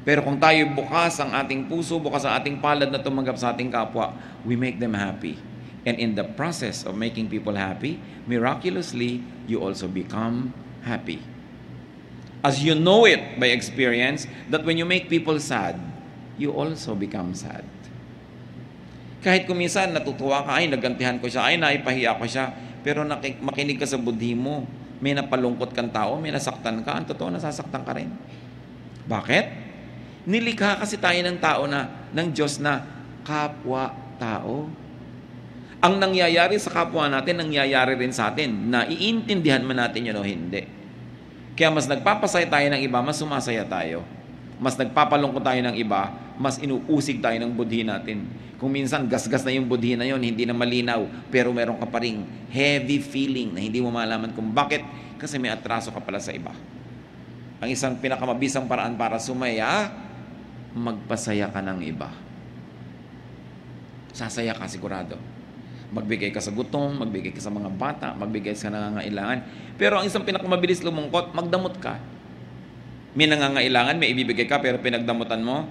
Pero kung tayo bukas ang ating puso, bukas ang ating palad na tumanggap sa ating kapwa, we make them happy. And in the process of making people happy, miraculously, you also become happy. As you know it by experience, that when you make people sad, you also become sad. Kahit kuminsan natutuwa ka, ay nagantihan ko siya, ay naipahiya ko siya, pero makinig ka sa budhi mo, may napalungkot kang tao, may nasaktan ka, ang totoo nasasaktan ka rin. Bakit? Nilikha kasi tayo ng tao ng Diyos na kapwa-tao. Ang nangyayari sa kapwa natin, nangyayari rin sa atin. Na iintindihan man natin yun o hindi. Kaya mas nagpapasaya tayo ng iba, mas sumasaya tayo. Mas nagpapalungkot tayo ng iba, mas inuusig tayo ng budhi natin. Kung minsan, gasgas na yung budhi na yun, hindi na malinaw, pero meron ka pa ring heavy feeling na hindi mo malaman kung bakit, kasi may atraso ka pala sa iba. Ang isang pinakamabisang paraan para sumaya, magpasaya ka ng iba. Sasaya ka sigurado. Magbigay ka sa gutom, magbigay ka sa mga bata, magbigay sa nangangailangan. Pero ang isang pinakamabilis lumungkot, magdamot ka. May nangangailangan, may ibibigay ka, pero pinagdamutan mo,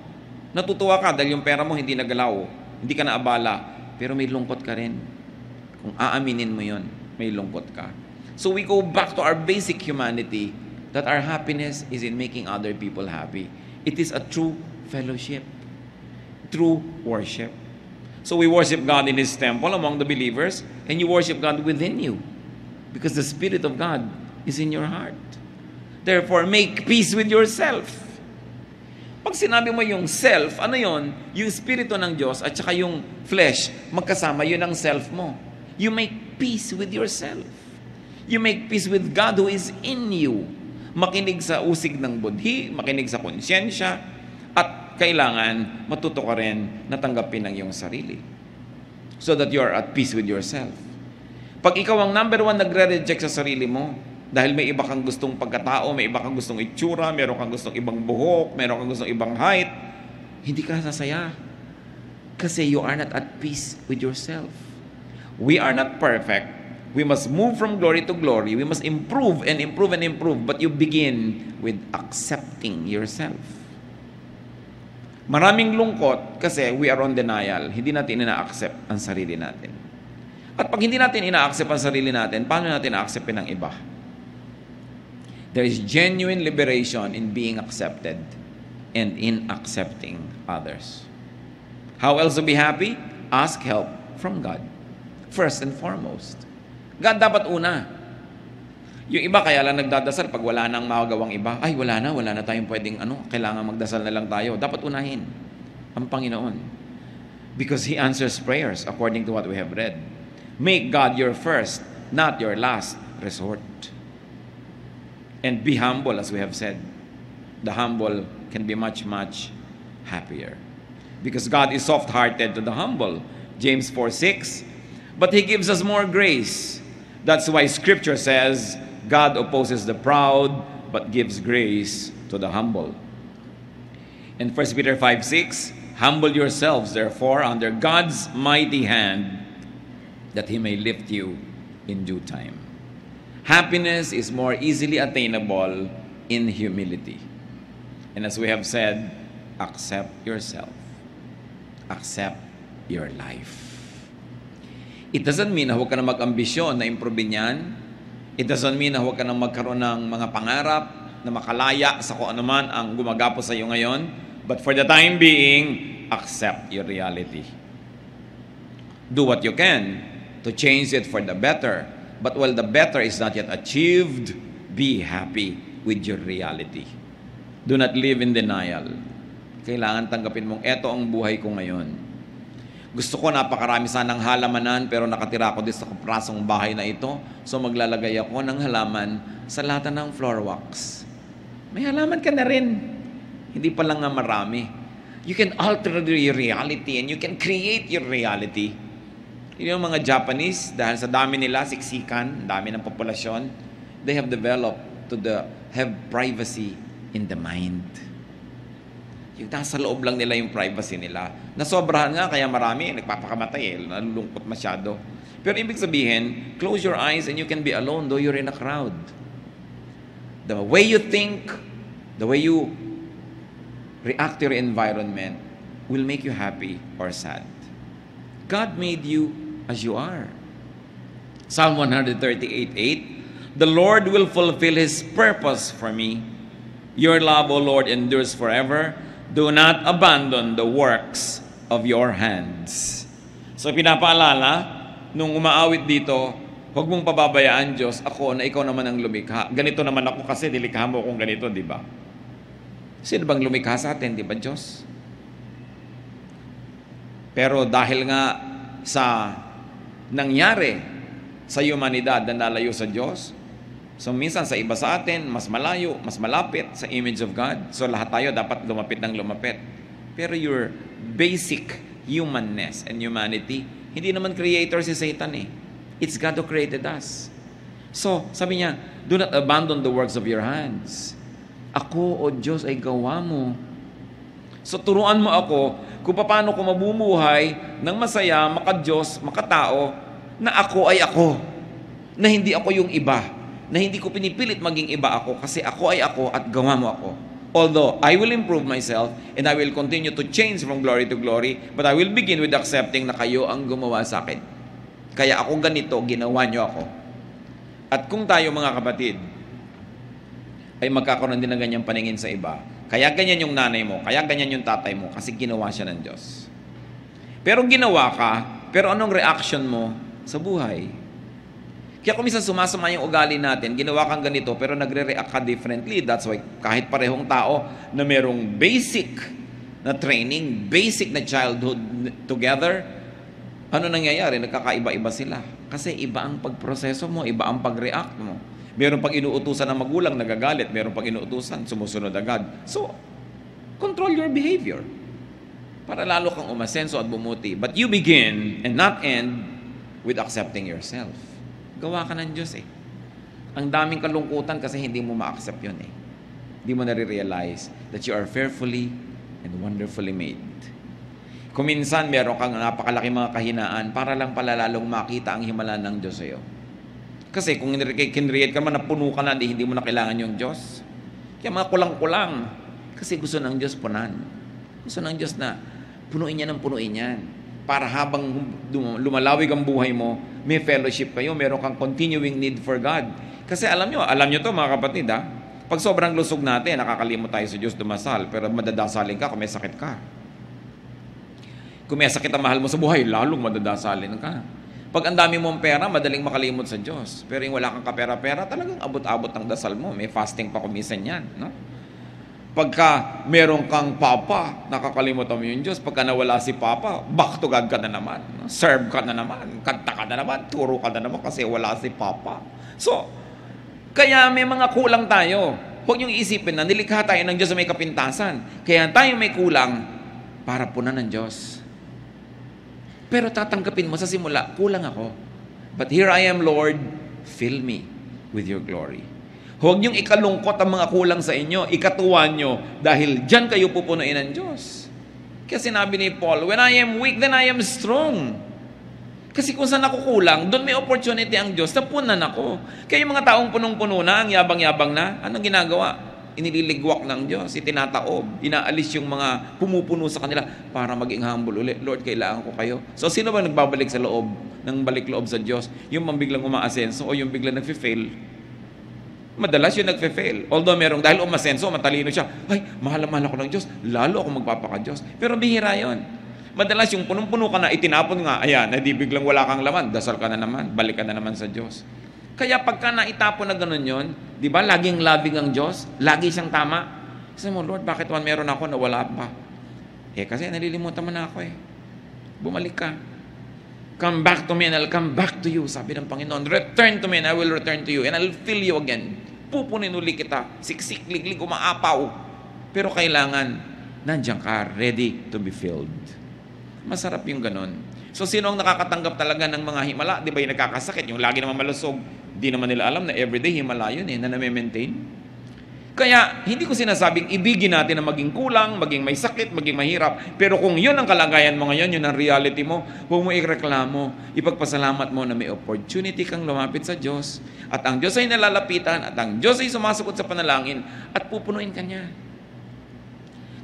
natutuwa ka dahil yung pera mo hindi nagalaw, hindi ka naabala, pero may lungkot ka rin. Kung aaminin mo yun, may lungkot ka. So we go back to our basic humanity, that our happiness is in making other people happy. It is a true fellowship, true worship. So we worship God in His temple among the believers, and you worship God within you because the Spirit of God is in your heart. Therefore, make peace with yourself. Pag sinabi mo yung self, ano yon? Yung Espiritu ng Diyos at saka yung flesh, magkasama, yun ang self mo. You make peace with yourself. You make peace with God who is in you. Makinig sa usig ng budhi, makinig sa konsyensya, at kailangan matuto ka rin na tanggapin ang iyong sarili so that you are at peace with yourself. Pag ikaw ang number one nagre-reject sa sarili mo dahil may iba kang gustong pagkatao, may iba kang gustong itsura, meron kang gustong ibang buhok, meron kang gustong ibang height, hindi ka sasaya kasi you are not at peace with yourself. We are not perfect. We must move from glory to glory. We must improve and improve and improve, but you begin with accepting yourself. Maraming lungkot kasi we are on denial. Hindi natin ina-accept ang sarili natin. At pag hindi natin ina-accept ang sarili natin, paano natin na-acceptin ng iba? There is genuine liberation in being accepted and in accepting others. How else to be happy? Ask help from God. First and foremost. God dapat una. Yung iba kaya lang nagdadasal pag wala nang magagawang iba. Ay, wala na tayong pwedeng kailangan magdasal na lang tayo. Dapat unahin ang Panginoon. Because He answers prayers according to what we have read. Make God your first, not your last resort. And be humble, as we have said. The humble can be much, much happier. Because God is soft-hearted to the humble. James 4:6. But He gives us more grace. That's why Scripture says, God opposes the proud, but gives grace to the humble. In 1 Peter 5:6, humble yourselves, therefore, under God's mighty hand, that He may lift you in due time. Happiness is more easily attainable in humility. And as we have said, accept yourself. Accept your life. It doesn't mean na huwag ka na mag-ambisyon na improvein yan. It doesn't mean na huwag ka na magkaroon ng mga pangarap na makalaya sa kung anuman ang gumagapos sa iyo ngayon. But for the time being, accept your reality. Do what you can to change it for the better. But while the better is not yet achieved, be happy with your reality. Do not live in denial. Kailangan tanggapin mong, eto ang buhay ko ngayon. Gusto ko napakarami sanang halamanan, pero nakatira ako din sa kaprasong bahay na ito, so maglalagay ako ng halaman sa lahat ng floor wax. May halaman ka na rin. Hindi pa lang nga marami. You can alter your reality and you can create your reality. Yung mga Japanese, dahil sa dami nila, siksikan, dami ng populasyon, they have developed have privacy in the mind. Yung nasa loob lang nila yung privacy nila. Nasobrahan nga, kaya marami, nagpapakamatay nalulungkot masyado. Pero ibig sabihin, close your eyes and you can be alone though you're in a crowd. The way you think, the way you react to your environment will make you happy or sad. God made you as you are. Psalm 138:8, the Lord will fulfill His purpose for me. Your love, O Lord, endures forever. Do not abandon the works of your hands. So pinapaalala, nung umaawit dito, huwag mong pababayaan, Diyos, ako na ikaw naman ang lumikha. Ganito naman ako kasi nilikha mo kung ganito, di ba? Sino bang lumikha sa atin, di ba, Diyos? Pero dahil nga sa nangyari sa humanidad na nalayo sa Diyos, so minsan sa iba sa atin, mas malayo, mas malapit sa image of God. So lahat tayo dapat lumapit ng lumapit. Pero your basic humanness and humanity, hindi naman creator si Satan eh. It's God who created us. So, sabi niya, do not abandon the works of your hands. Ako, O Diyos, ay gawa mo. So, turuan mo ako kung paano ko mabubuhay ng masaya, maka-Diyos, maka-tao, na ako ay ako. Na hindi ako yung iba. Na hindi ko pinipilit maging iba ako kasi ako ay ako at gawa mo ako. Although, I will improve myself and I will continue to change from glory to glory, but I will begin with accepting na kayo ang gumawa sa akin. Kaya ako ganito, ginawa niyo ako. At kung tayo mga kapatid, ay magkakaroon din ng ganyang paningin sa iba. Kaya ganyan yung nanay mo, kaya ganyan yung tatay mo, kasi ginawa siya ng Diyos. Pero ginawa ka, pero anong reaction mo sa buhay? Kaya kung minsan sumasama yung ugali natin, ginawa kang ganito, pero nagre-react ka differently. That's why kahit parehong tao na merong basic na training, basic na childhood together, ano nangyayari? Nagkakaiba-iba sila. Kasi iba ang pagproseso mo, iba ang pag-react mo. Meron pag inuutusan ng magulang, nagagalit. Meron pag inuutusan, sumusunod agad. So, control your behavior para lalo kang umasenso at bumuti. But you begin and not end with accepting yourself. Gawa ka ng Diyos eh. Ang daming kalungkutan kasi hindi mo ma-accept yun eh. Hindi mo nare-realize that you are fearfully and wonderfully made. Kung minsan meron kang napakalaki mga kahinaan para lang palalalong makita ang himala ng Diyos sa'yo. Kasi kung kinreate ka man, napuno ka na, hindi mo na kailangan yung Diyos. Kaya mga kulang-kulang. Kasi gusto ng Diyos punan. Gusto ng Diyos na punuin niya ng punuin yan. Para habang lumalawig ang buhay mo, may fellowship kayo, meron kang continuing need for God. Kasi alam nyo to mga kapatid ha, pag sobrang lusog natin, nakakalimot tayo sa Diyos dumasal, pero madadasalin ka kung may sakit ka. Kung may sakit ang mahal mo sa buhay, lalong madadasalin ka. Pag ang dami mong pera, madaling makalimot sa Diyos. Pero yung wala kang kapera-pera, talagang abot-abot ng dasal mo. May fasting pa kumisan yan. No? Pagka meron kang papa, nakakalimutan mo yung Diyos. Pagka nawala si papa, back to God ka na naman. No? Serve ka na naman. Kanta ka na naman. Turo ka na naman kasi wala si papa. So, kaya may mga kulang tayo. Huwag niyong iisipin na nilikha tayo ng Diyos sa may kapintasan. Kaya tayo may kulang para punan ng Diyos. Pero tatanggapin mo sa simula, kulang ako. But here I am, Lord, fill me with your glory. Huwag niyong ikalungkot ang mga kulang sa inyo, ikatuwa niyo, dahil dyan kayo pupunuin ng Diyos. Kaya sinabi ni Paul, when I am weak, then I am strong. Kasi kung saan ako kulang, doon may opportunity ang Diyos, napunan ako. Kaya yung mga taong punong-puno na, ang yabang-yabang na, anong ginagawa? Iniligwak ng Diyos, itinataob, inaalis yung mga pumupuno sa kanila para maging humble ulit. Lord, kailangan ko kayo. So, sino ba nagbabalik sa loob, ng balik loob sa Diyos? Yung biglang umaasenso o yung biglang nagfe-fail? Madalas yung nagfe-fail. Although merong, dahil umasenso, matalino siya, ay, mahal-mahal ako ng Diyos, lalo ako magpapaka-Diyos. Pero bihira yon. Madalas yung punong-puno ka na, itinapon nga, ayan, hindi biglang wala kang laman, dasal ka na naman, balik ka na naman sa Diyos. Kaya pagka naitapon na ganun yun, di ba, laging loving ang Diyos, lagi siyang tama. Sabi mo, Lord, bakit meron ako na wala pa? Kasi nalilimutan mo na ako Bumalik ka. Come back to me and I'll come back to you, sabi ng Panginoon. Return to me and I will return to you and I'll fill you again. Pupunin uli kita, siksik, liglig, umaapaw. Pero kailangan, nandiyan ka, ready to be filled. Masarap yung ganun. So, sino ang nakakatanggap talaga ng mga himala? Di ba yung nakakasakit? Yung lagi naman malusog. Di naman nila alam na everyday himala yun na nami-maintain. Kaya, hindi ko sinasabing ibigin natin na maging kulang, maging may sakit, maging mahirap. Pero kung yun ang kalagayan mo ngayon, yun ang reality mo, huwag mo ireklamo. Ipagpasalamat mo na may opportunity kang lumapit sa Diyos. At ang Diyos ay nalalapitan, at ang Diyos ay sumasagot sa panalangin, at pupunuin ka niya.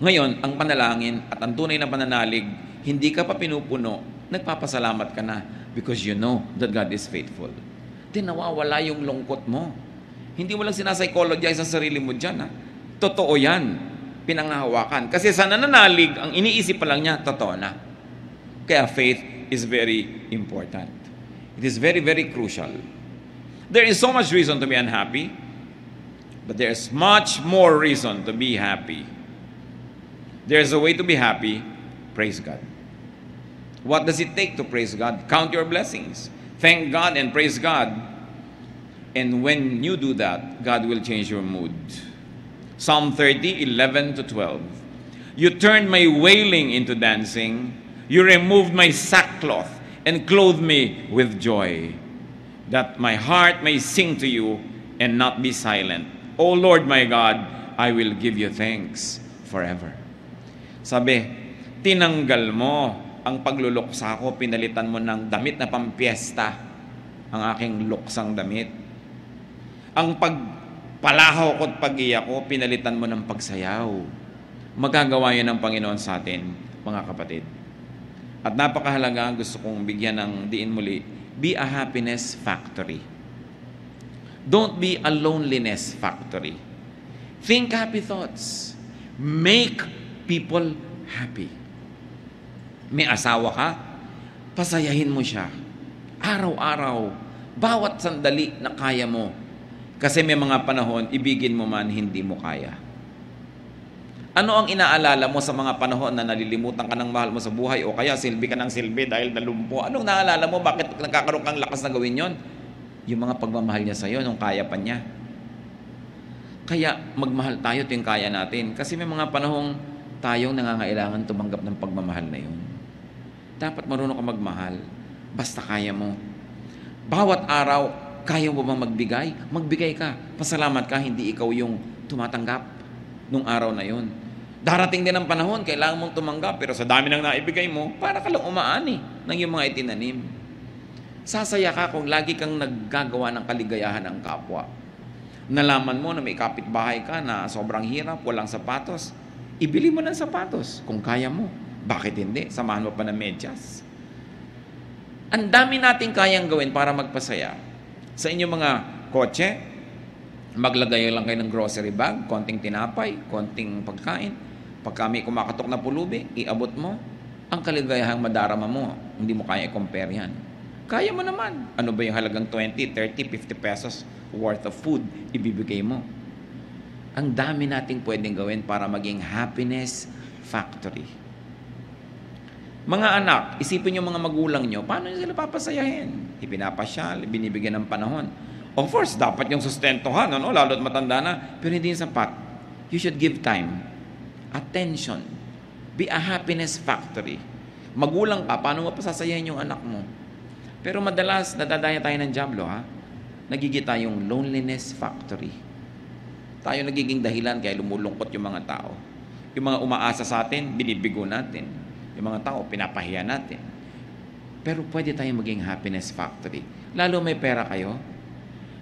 Ngayon, ang panalangin at ang tunay na pananalig, hindi ka pa pinupuno, nagpapasalamat ka na because you know that God is faithful. Then nawawala yung lungkot mo. Hindi mo lang sinapsychologize ang sarili mo dyan. Totoo yan. Pinanghahawakan. Kasi sa nananalig, ang iniisip pa lang niya, totoo na. Kaya faith is very important. It is very, very crucial. There is so much reason to be unhappy, but there is much more reason to be happy. There is a way to be happy. Praise God. What does it take to praise God? Count your blessings. Thank God and praise God. And when you do that, God will change your mood. Psalm 30, 11 to 12. You turned my wailing into dancing. You removed my sackcloth and clothed me with joy, that my heart may sing to you and not be silent. O Lord my God, I will give you thanks forever. Sabi, tinanggal mo ang pagluluksa ko, pinalitan mo ng damit na pampiesta, ang aking luksang damit. Ang pagpalahaw ko at pag-iyak ko, pinalitan mo ng pagsayaw. Magagawa yan ng Panginoon sa atin, mga kapatid. At napakahalaga, gusto kong bigyan ng diin muli, be a happiness factory. Don't be a loneliness factory. Think happy thoughts. Make people happy. May asawa ka, pasayahin mo siya. Araw-araw, bawat sandali na kaya mo. Kasi may mga panahon, ibigin mo man, hindi mo kaya. Ano ang inaalala mo sa mga panahon na nalilimutan ka ng mahal mo sa buhay o kaya silbi ka ng silbi dahil nalumpo? Anong naalala mo? Bakit nagkakaroon kang lakas na gawin yon? Yung mga pagmamahal niya sa'yo, nung kaya pa niya. Kaya magmahal tayo tuwing kaya natin. Kasi may mga panahong tayong nangangailangan tumanggap ng pagmamahal na yun. Dapat marunong ka magmahal. Basta kaya mo. Bawat araw, kaya mo bang magbigay? Magbigay ka. Pasalamat ka, hindi ikaw yung tumatanggap nung araw na yun. Darating din ang panahon, kailangan mong tumanggap, pero sa dami nang naibigay mo, para ka lang umaani ng iyong mga itinanim. Sasaya ka kung lagi kang naggagawa ng kaligayahan ng kapwa. Nalaman mo na may kapitbahay ka na sobrang hirap, walang sapatos, ibili mo ng sapatos kung kaya mo. Bakit hindi? Samahan mo pa ng medyas. Ang dami nating kayang gawin para magpasaya. Sa inyong mga kotse, maglagay lang kayo ng grocery bag, konting tinapay, konting pagkain. Pag kami kumakatok na pulubi, iabot mo. Ang kaligayahang madarama mo, hindi mo kaya i-compare yan. Kaya mo naman. Ano ba yung halagang 20, 30, 50 pesos worth of food ibibigay mo? Ang dami nating pwedeng gawin para maging happiness factory. Mga anak, isipin yung mga magulang nyo, paano nyo sila papasayahin? Ipinapasyal, binibigyan ng panahon. Of course, dapat yung sustentuhan, lalo't matanda na, pero hindi yung sapat. You should give time, attention, be a happiness factory. Magulang ka, paano mo pasasayahin yung anak mo? Pero madalas, nadadaya tayo ng dyablo, nagiging tayong loneliness factory. Tayo nagiging dahilan kaya lumulungkot yung mga tao. Yung mga umaasa sa atin, binibigo natin. Yung mga tao, pinapahiya natin. Pero pwede tayong maging happiness factory. Lalo may pera kayo,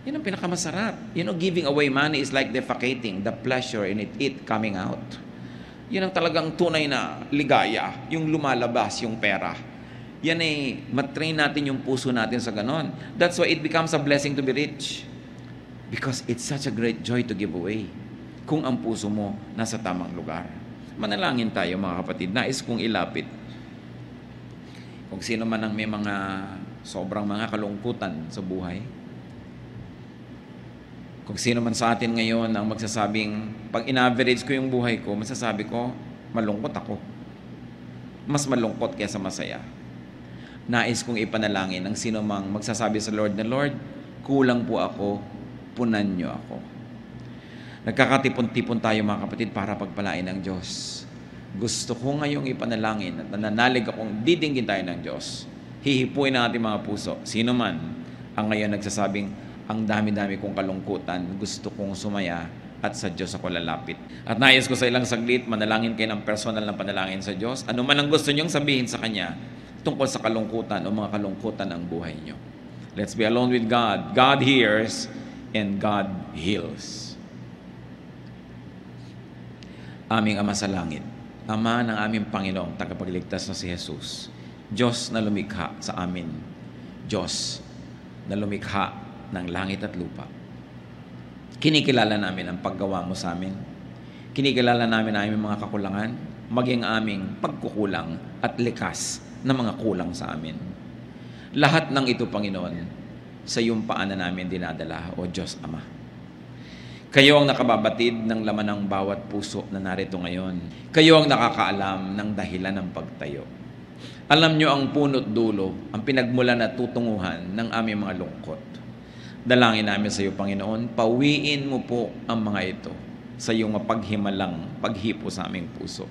yun ang pinakamasarap. Giving away money is like defecating, the pleasure in it coming out. Yun ang talagang tunay na ligaya, yung lumalabas yung pera. Yan ay matrain natin yung puso natin sa ganon. That's why it becomes a blessing to be rich. Because it's such a great joy to give away. Kung ang puso mo nasa tamang lugar. Manalangin tayo mga kapatid. Nais kong ilapit. Kung sino man ang may mga sobrang mga kalungkutan sa buhay, Kung sino man sa atin ngayon ang magsasabing, pag in-average ko yung buhay ko, masasabi ko, malungkot ako. Mas malungkot kaysa masaya. Nais kong ipanalangin ng sino mang magsasabi sa Lord na, Lord, kulang po ako, punan niyo ako. Nagkakatipon-tipon tayo mga kapatid para pagpalain ng Diyos. Gusto ko ngayong ipanalangin at nananalig akong didinggin tayo ng Diyos. Hihipuin ang ating mga puso. Sino man ang ngayon nagsasabing, ang dami-dami kong kalungkutan, gusto kong sumaya at sa Diyos ako lalapit. At nais ko sa ilang saglit, manalangin kayo ng personal na panalangin sa Diyos. Ano man ang gusto niyong sabihin sa Kanya tungkol sa kalungkutan o mga kalungkutan ng buhay niyo. Let's be alone with God. God hears and God heals. Aming Ama sa langit, Ama ng aming Panginoong tagapagligtas na si Jesus, Diyos na lumikha sa amin, Diyos na lumikha ng langit at lupa. Kinikilala namin ang paggawa mo sa amin. Kinikilala namin ang aming mga kakulangan, maging aming pagkukulang at likas na mga kulang sa amin. Lahat ng ito, Panginoon, sa iyong paanan namin dinadala, O Diyos Ama. Kayo ang nakababatid ng laman ng bawat puso na narito ngayon. Kayo ang nakakaalam ng dahilan ng pagtayo. Alam nyo ang punot dulo, ang pinagmulan at tutunguhan ng aming mga lungkot. Dalangin namin sa iyo, Panginoon, pawiin mo po ang mga ito sa iyong mapaghimalang paghipo sa aming puso.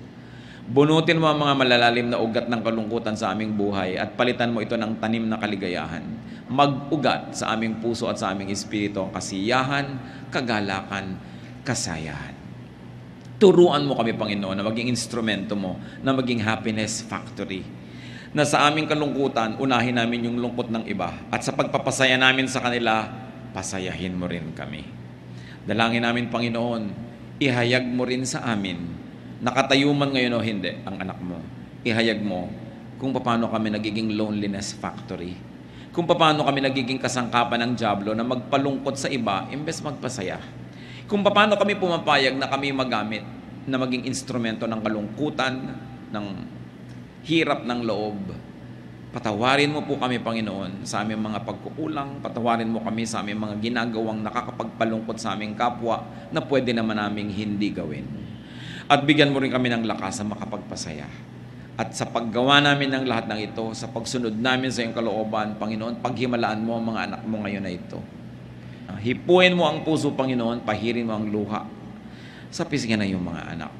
Bunutin mo ang mga malalalim na ugat ng kalungkutan sa aming buhay at palitan mo ito ng tanim na kaligayahan. Mag-ugat sa aming puso at sa aming espiritu ang kasiyahan, kagalakan, kasayahan. Turuan mo kami, Panginoon, na maging instrumento mo, na maging happiness factory. Na sa aming kalungkutan, unahin namin yung lungkot ng iba. At sa pagpapasaya namin sa kanila, pasayahin mo rin kami. Dalangin namin, Panginoon, ihayag mo rin sa amin, nakatayo man ngayon o hindi, ang anak mo. Ihayag mo kung paano kami nagiging loneliness factory. Kung paano kami nagiging kasangkapan ng dyablo na magpalungkot sa iba imbes magpasaya. Kung paano kami pumapayag na kami magamit na maging instrumento ng kalungkutan, ng hirap ng loob. Patawarin mo po kami, Panginoon, sa aming mga pagkukulang. Patawarin mo kami sa aming mga ginagawang nakakapagpalungkot sa aming kapwa na pwede naman naming hindi gawin. At bigyan mo rin kami ng lakas na makapagpasaya. At sa paggawa namin ng lahat ng ito, sa pagsunod namin sa iyong kalooban, Panginoon, paghimalaan mo ang mga anak mo ngayon na ito. Hipuin mo ang puso, Panginoon, pahirin mo ang luha sa pisngan ng iyong mga anak.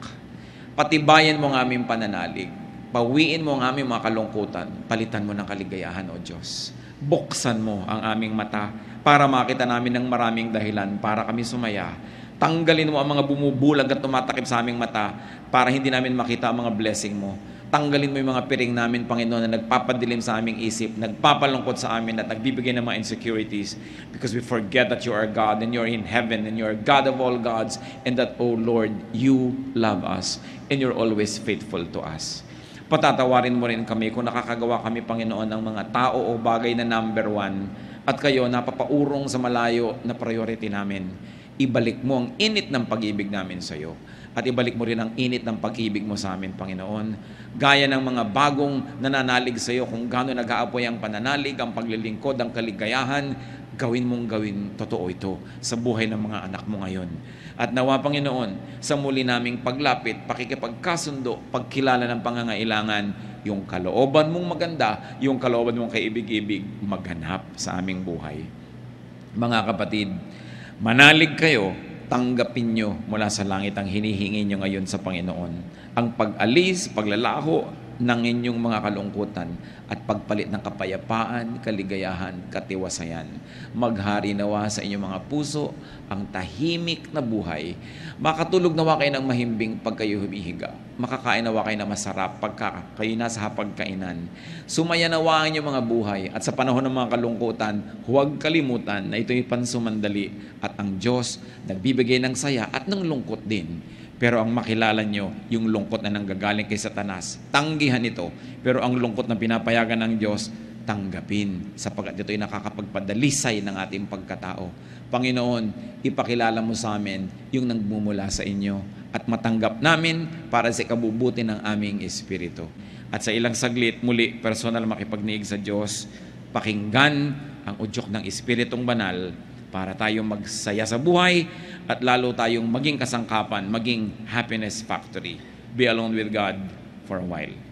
Patibayan mo ang aming pananalig. Pawiin mo ang aming mga kalungkutan. Palitan mo ng kaligayahan, O Diyos. Buksan mo ang aming mata para makita namin ng maraming dahilan para kami sumaya. Tanggalin mo ang mga bumubulag at tumatakip sa aming mata para hindi namin makita ang mga blessing mo. Tanggalin mo yung mga piring namin, Panginoon, na nagpapadilim sa aming isip, nagpapalungkot sa amin at nagbibigay ng mga insecurities because we forget that you are God and you're in heaven and you're God of all gods and that, O Lord, you love us and you're always faithful to us. Patatawarin mo rin kami kung nakakagawa kami, Panginoon, ng mga tao o bagay na number one at kayo napapaurong sa malayo na priority namin. Ibalik mo ang init ng pag-ibig namin sa iyo at ibalik mo rin ang init ng pag-ibig mo sa amin, Panginoon. Gaya ng mga bagong nananalig sa iyo kung gaano nag-aapoy ang pananalig, ang paglilingkod, ang kaligayahan, gawin mong gawin totoo ito sa buhay ng mga anak mo ngayon. At nawa, Panginoon, sa muli naming paglapit, pakikipagkasundo, pagkilala ng pangangailangan, yung kalooban mong maganda, yung kalooban mong kaibig-ibig, maghanap sa aming buhay. Mga kapatid, manalig kayo, tanggapin nyo mula sa langit ang hinihingi nyo ngayon sa Panginoon. Ang pag-alis, paglalaho ng inyong mga kalungkutan at pagpalit ng kapayapaan, kaligayahan, katiwasayan. Maghari nawa sa inyong mga puso ang tahimik na buhay. Makatulog nawa kayo ng mahimbing pag kayo humihiga. Makakain nawa kayo ng masarap pagka kayo nasa hapagkainan. Sumaya nawa ang inyong mga buhay at sa panahon ng mga kalungkutan, huwag kalimutan na ito'y pansumandali at ang Diyos nagbibigay ng saya at ng lungkot din. Pero ang makilala nyo, yung lungkot na nanggagaling kay Satanas, tanggihan ito. Pero ang lungkot na pinapayagan ng Diyos, tanggapin, sapagkat ito'y nakakapagpadalisay ng ating pagkatao. Panginoon, ipakilala mo sa amin yung nagmumula sa inyo at matanggap namin para sa ikabubuti ng aming espiritu. At sa ilang saglit, muli, personal makipagniig sa Diyos, pakinggan ang udyok ng Espiritong Banal para tayong magsaya sa buhay at lalo tayong maging kasangkapan, maging happiness factory. Be alone with God for a while.